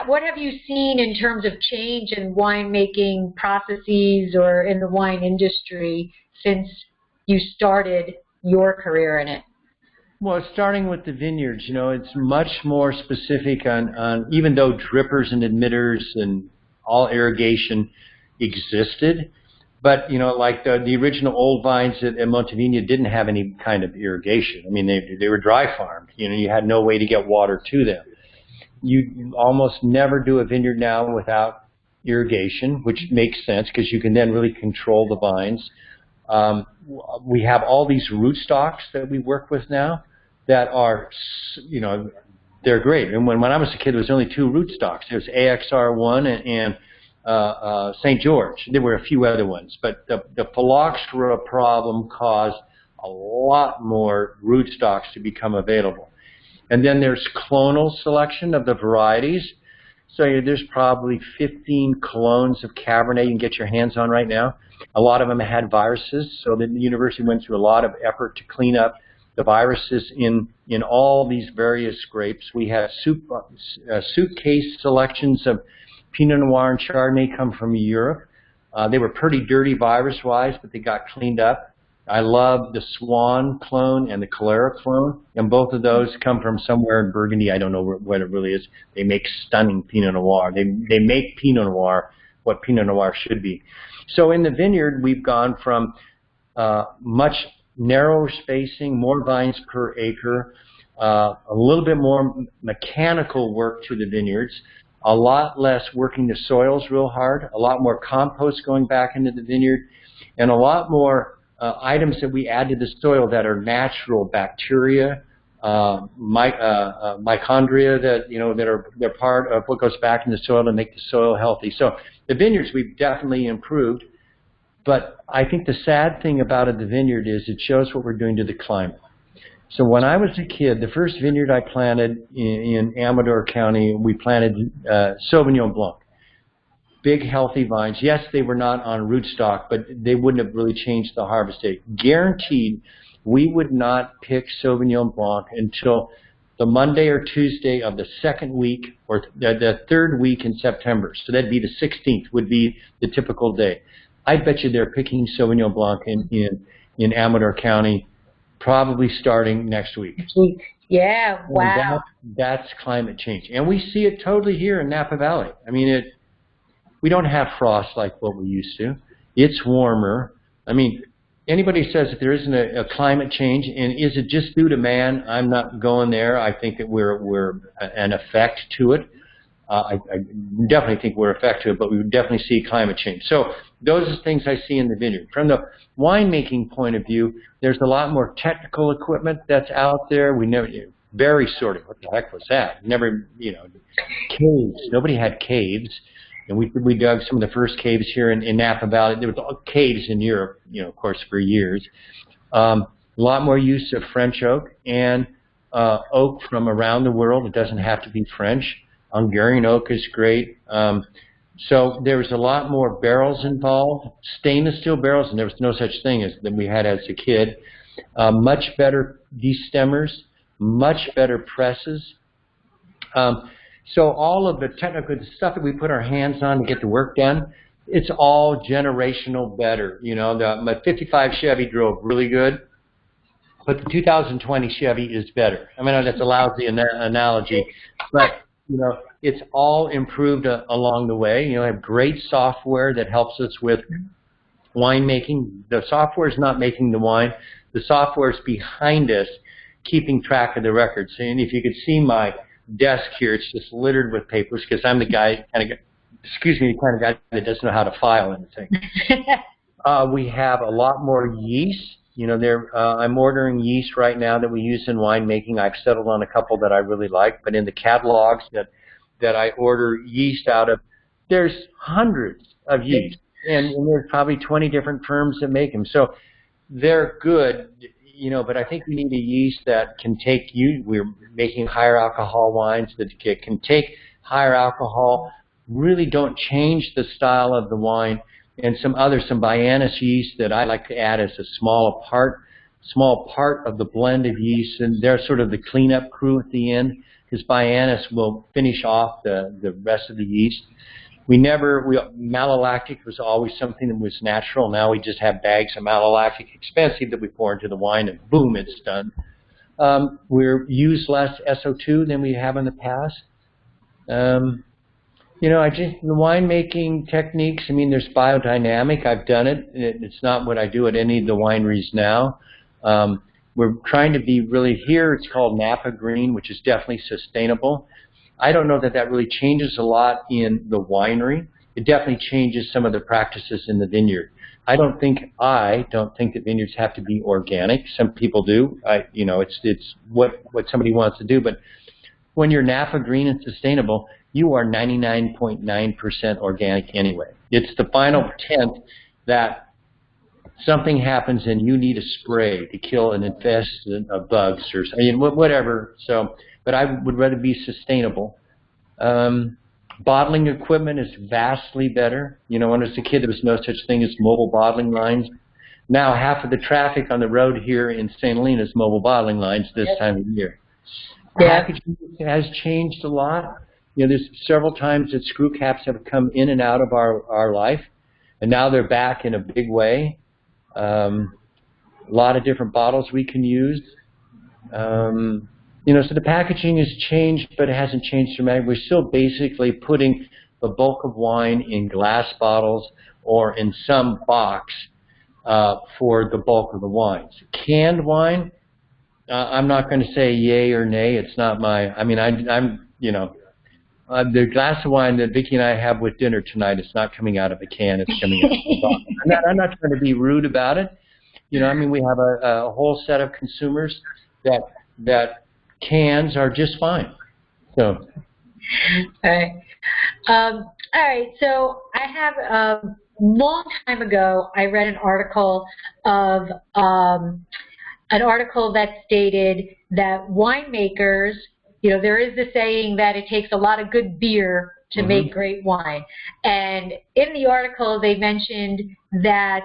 S1: what have you seen in terms of change in winemaking processes or in the wine industry since you started your career in it?
S2: Well, starting with the vineyards, it's much more specific on even though drippers and emitters and all irrigation existed, but, like the original old vines at Montevina didn't have any kind of irrigation. I mean, they were dry farmed. You had no way to get water to them. You almost never do a vineyard now without irrigation, which makes sense because you can then really control the vines. We have all these rootstocks that we work with now that are, they're great. And when I was a kid, there was only two rootstocks. There was AXR1 and St. George. There were a few other ones, but the phylloxera problem caused a lot more rootstocks to become available. And then there's clonal selection of the varieties. So there's probably 15 clones of Cabernet you can get your hands on right now. A lot of them had viruses, so the university went through a lot of effort to clean up the viruses in all these various grapes. We have suitcase selections of Pinot Noir and Chardonnay come from Europe. They were pretty dirty virus-wise, but they got cleaned up. I love the Swan clone and the Calera clone, and both of those come from somewhere in Burgundy. I don't know what it really is. They make stunning Pinot Noir. They make Pinot Noir what Pinot Noir should be. So in the vineyard, we've gone from much narrower spacing, more vines per acre, a little bit more mechanical work to the vineyards, a lot less working the soils real hard, a lot more compost going back into the vineyard, and a lot more items that we add to the soil that are natural bacteria, mitochondria they're part of what goes back in the soil to make the soil healthy. So the vineyards we've definitely improved, but I think the sad thing about the vineyard is it shows what we're doing to the climate. So when I was a kid, the first vineyard I planted in Amador County, we planted Sauvignon Blanc. Big, healthy vines. Yes, they were not on rootstock, but they wouldn't have really changed the harvest date. Guaranteed, we would not pick Sauvignon Blanc until the Monday or Tuesday of the second week or the third week in September. So that'd be the 16th would be the typical day. I bet you they're picking Sauvignon Blanc in Amador County probably starting next week.
S1: Yeah, wow.
S2: That's climate change. And we see it totally here in Napa Valley. I mean, we don't have frost like what we used to. It's warmer. I mean, anybody says that there isn't a climate change, and is it just due to man? I'm not going there. I think that we're an effect to it. I definitely think we're effect to it, but we would definitely see climate change. So those are things I see in the vineyard. From the winemaking point of view, there's a lot more technical equipment that's out there. We never berry sorting. What the heck was that? Never, caves. Nobody had caves. And we dug some of the first caves here in Napa Valley. There were caves in Europe, of course, for years. A lot more use of French oak and oak from around the world. It doesn't have to be French. Hungarian oak is great. So there was a lot more barrels involved, stainless steel barrels, and there was no such thing as that we had as a kid. Much better destemmers, much better presses. So all of the technical stuff that we put our hands on to get the work done, it's all generational better. My 55 Chevy drove really good, but the 2020 Chevy is better. I mean, that's a lousy analogy, but it's all improved along the way. I have great software that helps us with winemaking. The software is not making the wine. The software is behind us, keeping track of the records. And if you could see my desk here, it's just littered with papers because I'm the guy, kind of guy that doesn't know how to file anything. We have a lot more yeast. You know, I'm ordering yeast right now that we use in winemaking. I've settled on a couple that I really like, but in the catalogs that I order yeast out of, there's hundreds of yeast, and there's probably 20 different firms that make them. So they're good, you know, but I think we need a yeast that can take we're making higher alcohol wines that can take higher alcohol, really don't change the style of the wine, and some Baianus yeast that I like to add as a small part of the blend of yeast, and they're sort of the cleanup crew at the end, because Baianus will finish off the rest of the yeast. Malolactic was always something that was natural. Now we just have bags of malolactic, expensive, that we pour into the wine, and boom, it's done. We use less SO2 than we have in the past. You know, the winemaking techniques, I mean, there's biodynamic. I've done it. It's not what I do at any of the wineries now. We're trying to be really here. It's called Napa Green, which is definitely sustainable. I don't know that really changes a lot in the winery. It definitely changes some of the practices in the vineyard. I don't think that vineyards have to be organic. Some people do. You know, it's what somebody wants to do. But when you're Napa Green and sustainable, you are 99.9% organic anyway. It's the final tenth that something happens and you need a spray to kill an infestation of bugs or whatever. So, but I would rather be sustainable. Bottling equipment is vastly better. You know, when I was a kid, there was no such thing as mobile bottling lines. Now half of the traffic on the road here in St. Helena is mobile bottling lines this time of year. Packaging has changed a lot. You know, there's several times that screw caps have come in and out of our life, and now they're back in a big way. A lot of different bottles we can use. You know, so the packaging has changed, but it hasn't changed dramatically. We're still basically putting the bulk of wine in glass bottles or in some box for the bulk of the wines. Canned wine, I'm not going to say yay or nay. It's not I'm you know, the glass of wine that Vicki and I have with dinner tonight is not coming out of a can. It's coming out of a bottle. I'm not trying to be rude about it. You know, I mean, we have a whole set of consumers that cans are just fine. So.
S1: All right. So I have a long time ago, I read an article that stated that winemakers, you know, there is the saying that it takes a lot of good beer to make great wine. And in the article, they mentioned that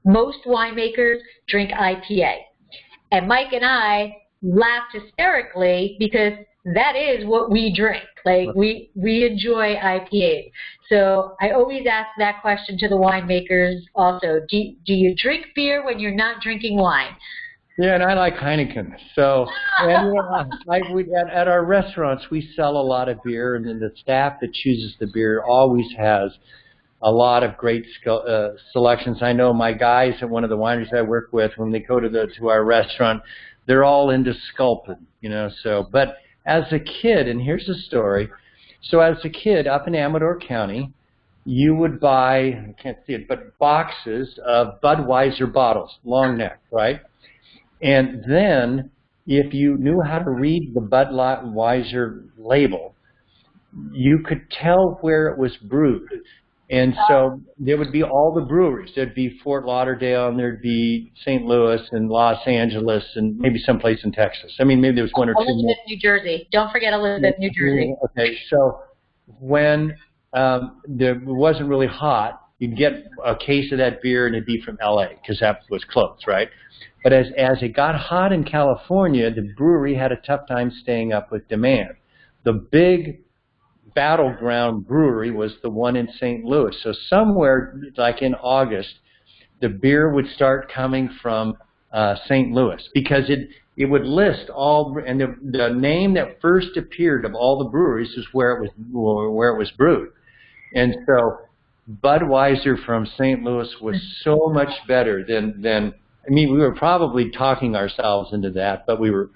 S1: most winemakers drink IPA. And Mike and I laughed hysterically because that is what we drink. Like, we enjoy IPAs. So I always ask that question to the winemakers also. Do you drink beer when you're not drinking wine?
S2: Yeah, and I like Heineken. So, and, you know, at our restaurants, we sell a lot of beer, and then the staff that chooses the beer always has a lot of great selections. I know my guys at one of the wineries I work with, when they go to our restaurant, they're all into sculpin, you know. So, but as a kid, and here's the story. So as a kid up in Amador County, you would buy, I can't see it, but boxes of Budweiser bottles, long neck, right? And then if you knew how to read the Budweiser label, you could tell where it was brewed. And so there would be all the breweries. There'd be Fort Lauderdale, and there'd be St. Louis and Los Angeles and maybe someplace in Texas. I mean, maybe there was one or two more.
S1: Elizabeth, New Jersey. Don't forget Elizabeth, New Jersey.
S2: Okay, so when it wasn't really hot, you'd get a case of that beer, and it'd be from L.A. because that was close, right? But as it got hot in California, the brewery had a tough time staying up with demand. The big battleground brewery was the one in St. Louis. So somewhere like in August, the beer would start coming from St. Louis, because it would list all, and the name that first appeared of all the breweries is where it was brewed. And so Budweiser from St. Louis was so much better than I mean, we were probably talking ourselves into that, but we were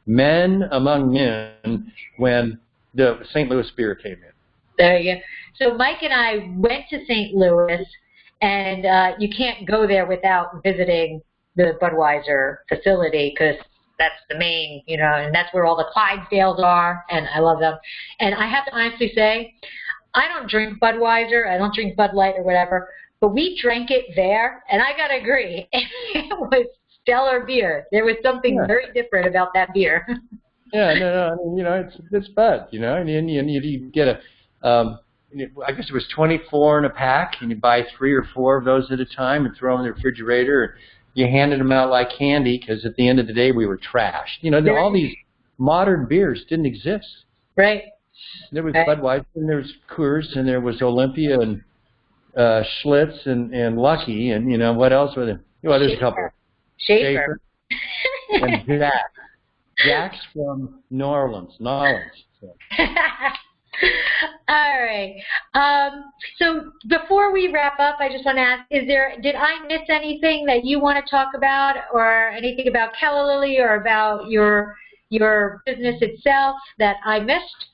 S2: men among men when the St. Louis beer came in.
S1: There you go. So Mike and I went to St. Louis, and you can't go there without visiting the Budweiser facility because that's the main, and that's where all the Clydesdales are, and I love them. And I have to honestly say, I don't drink Budweiser, I don't drink Bud Light or whatever, but we drank it there, and I gotta agree, it was stellar beer. There was something very different about that beer.
S2: Yeah, no, I mean, it's Bud, and you get a, I guess it was 24 in a pack, and you buy 3 or 4 of those at a time and throw them in the refrigerator. You handed them out like candy because at the end of the day we were trashed. All these modern beers didn't exist.
S1: Right.
S2: There was Budweiser, and there was Coors, and there was Olympia, and Schlitz, and Lucky, and what else were there? Well, there's a couple.
S1: Schaefer.
S2: And Jack. Jack's from New Orleans. So.
S1: All right. So before we wrap up, I just want to ask, did I miss anything that you want to talk about, or anything about Calla Lily or about your business itself that I missed?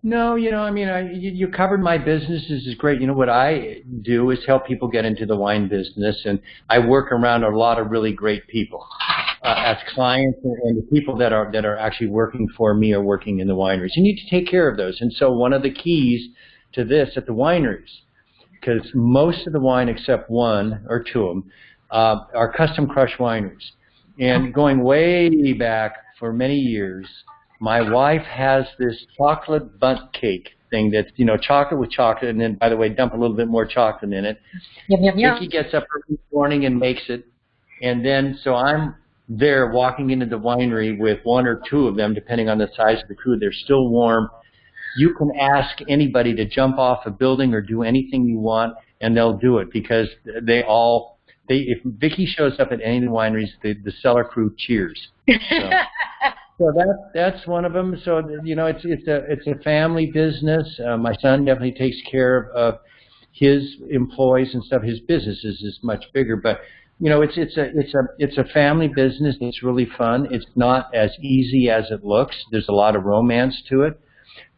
S2: No, I mean, you covered my business. This is great. What I do is help people get into the wine business, and I work around a lot of really great people as clients, and the people that are actually working for me are working in the wineries. You need to take care of those. And so one of the keys to this at the wineries, because most of the wine except 1 or 2 of them are custom crush wineries. And going way back for many years, my wife has this chocolate bundt cake thing that's, chocolate with chocolate, and then, by the way, dump a little bit more chocolate in it.
S1: Yum, yum, yum.
S2: Vicky gets up every morning and makes it, and then so I'm there walking into the winery with 1 or 2 of them, depending on the size of the crew. They're still warm. You can ask anybody to jump off a building or do anything you want, and they'll do it because if Vicky shows up at any of the wineries, the cellar crew cheers. So that's one of them. So it's a family business. My son definitely takes care of his employees and stuff. His business is much bigger, but it's a family business. It's really fun. It's not as easy as it looks. There's a lot of romance to it.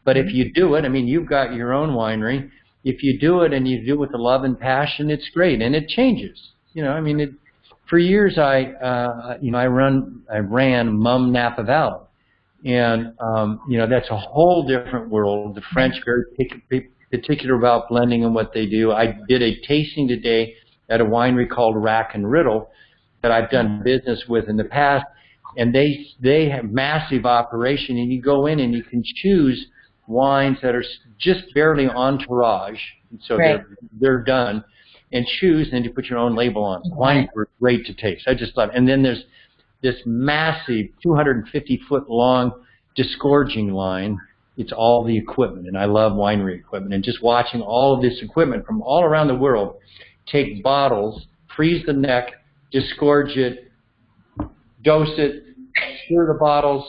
S2: But if you do it, I mean, you've got your own winery. If you do it and you do it with the love and passion, it's great, and it changes. For years I ran Mum Napa Valley, and that's a whole different world. The French very particular about blending and what they do. I did a tasting today at a winery called Rack and Riddle that I've done business with in the past, and they have massive operation, and you go in and you can choose wines that are just barely entourage, so they're done, and choose, and you put your own label on. Wines were great to taste. I just love it. And then there's this massive 250-foot long disgorging line. It's all the equipment, and I love winery equipment, and just watching all of this equipment from all around the world take bottles, freeze the neck, disgorge it, dose it, stir the bottles,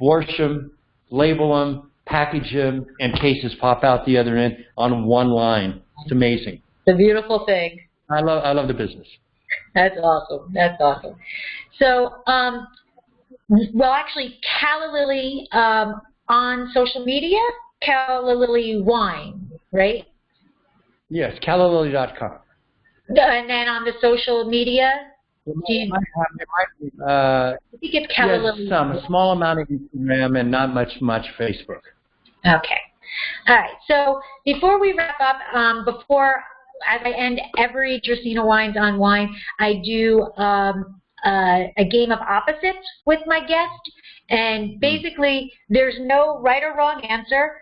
S2: wash them, label them, package them, and cases pop out the other end on one line. It's amazing.
S1: It's a beautiful thing.
S2: I love the business.
S1: That's awesome. That's awesome. So, well, actually, Calla Lily on social media, Calla Lily Wine, right?
S2: Yes, callalily.com.
S1: And then on the social media, I think it's Calla Lily.
S2: A small amount of Instagram and not much Facebook.
S1: Okay. All right. So before we wrap up, as I end every Dracaena Wines on Wine, I do a game of opposites with my guest, and basically there's no right or wrong answer.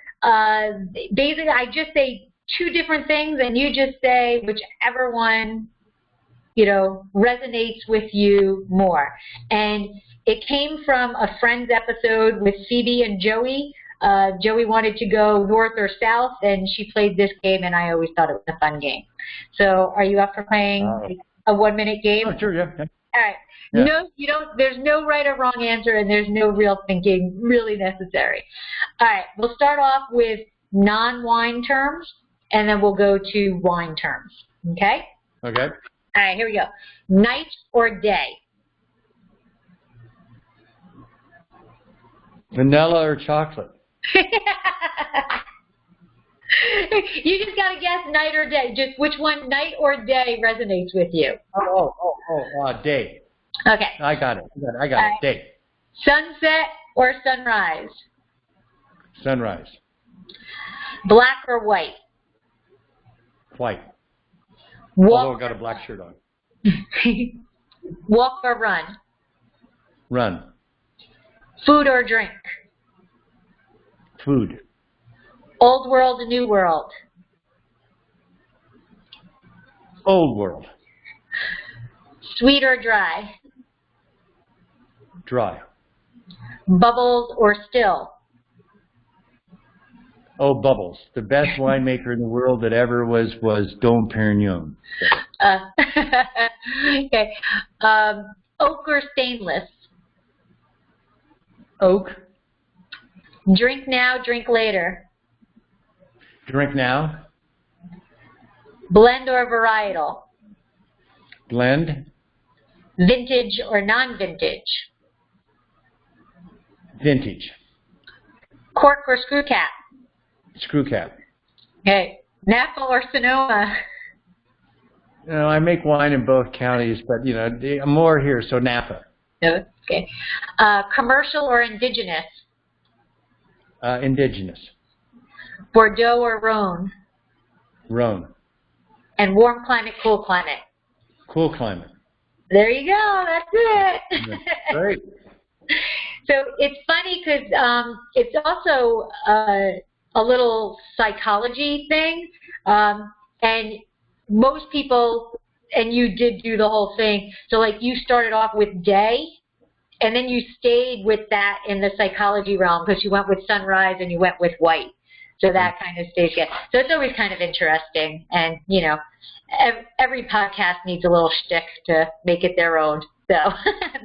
S1: Basically, I just say 2 different things, and you just say whichever one resonates with you more. And it came from a Friends episode with Phoebe and Joey. Joey wanted to go north or south, and she played this game, and I always thought it was a fun game. So are you up for playing a 1-minute game?
S2: Oh, sure, yeah.
S1: All right.
S2: Yeah.
S1: No, you don't. There's no right or wrong answer, and there's no real thinking really necessary. All right. We'll start off with non-wine terms, and then we'll go to wine terms. Okay?
S2: Okay.
S1: All right, here we go. Night or day?
S2: Vanilla or chocolate?
S1: You just got to guess night or day. Just which one, night or day, resonates with you.
S2: Day.
S1: Okay.
S2: I got it. I got it. Day.
S1: Sunset or sunrise?
S2: Sunrise.
S1: Black or white?
S2: White.
S1: Walk.
S2: Although I got a black shirt on.
S1: Walk or run?
S2: Run.
S1: Food or drink?
S2: Food.
S1: Old world, new world?
S2: Old world.
S1: Sweet or dry?
S2: Dry.
S1: Bubbles or still?
S2: Oh, Bubbles. The best winemaker in the world that ever was Dom Perignon.
S1: Okay. Oak or stainless?
S2: Oak.
S1: Drink now, drink later?
S2: Drink now.
S1: Blend or varietal?
S2: Blend.
S1: Vintage or non-vintage?
S2: Vintage.
S1: Cork or screw cap?
S2: Screw cap.
S1: Okay. Napa or Sonoma?
S2: You know, I make wine in both counties, but, you know, more here, so Napa.
S1: Okay. Commercial or indigenous?
S2: Indigenous.
S1: Bordeaux or Rhone?
S2: Rhone.
S1: And warm climate, cool climate?
S2: Cool climate.
S1: There you go. That's it.
S2: That's great.
S1: So it's funny because it's also a little psychology thing. And most people, and you did do the whole thing, so like you started off with day, and then you stayed with that in the psychology realm because you went with sunrise and you went with white. So that kind of stays good. So it's always kind of interesting. And, you know, every podcast needs a little shtick to make it their own. So.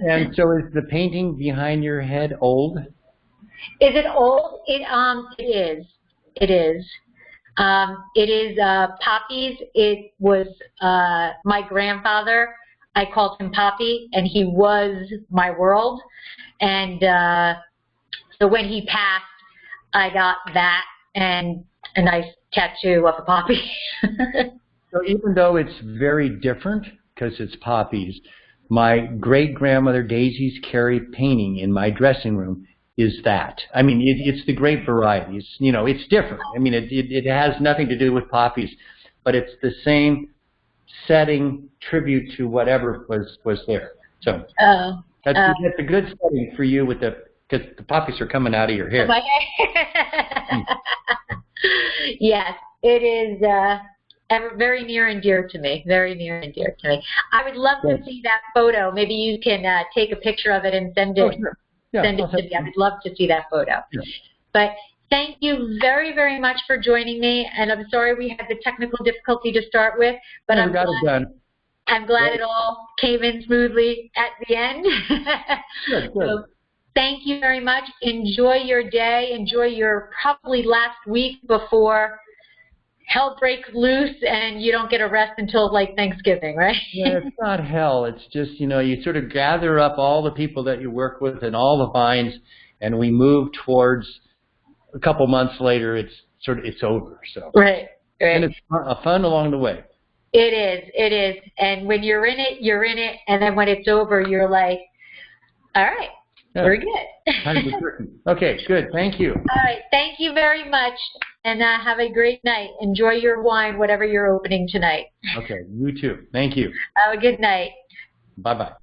S2: And so is the painting behind your head old?
S1: Is it old? It is. It is. It is Poppy's. It was my grandfather. I called him Poppy, and he was my world. And so when he passed, I got that and a nice tattoo of a poppy.
S2: So even though it's very different, because it's poppies, my great-grandmother Daisy's Cary painting in my dressing room is that. I mean, it's the great variety. It's, you know, it's different. I mean, it has nothing to do with poppies, but it's the same setting, tribute to whatever was there. So that's a good setting for you with because the poppies are coming out of your hair.
S1: My hair. Yes, it is very near and dear to me. Very near and dear to me. I would love to see that photo. Maybe you can take a picture of it and send it.
S2: Oh, sure. Yeah,
S1: send it to me. I would love to see that photo. Yeah. But thank you very, very much for joining me. And I'm sorry we had the technical difficulty to start with, but I'm glad it all came in smoothly at the end.
S2: Good.
S1: So, thank you very much. Enjoy your day. Enjoy your probably last week before hell breaks loose and you don't get a rest until like Thanksgiving, right?
S2: Yeah, it's not hell. It's just, you know, you sort of gather up all the people that you work with and all the vines, and we move towards a couple months later. It's over. So
S1: right.
S2: And it's fun along the way.
S1: It is. And when you're in it, you're in it. And then when it's over, you're like, all right. Yeah. We're good.
S2: Okay, good. Thank you.
S1: All right. Thank you very much. And have a great night. Enjoy your wine, whatever you're opening tonight.
S2: Okay. You too. Thank you.
S1: Have a good night.
S2: Bye-bye.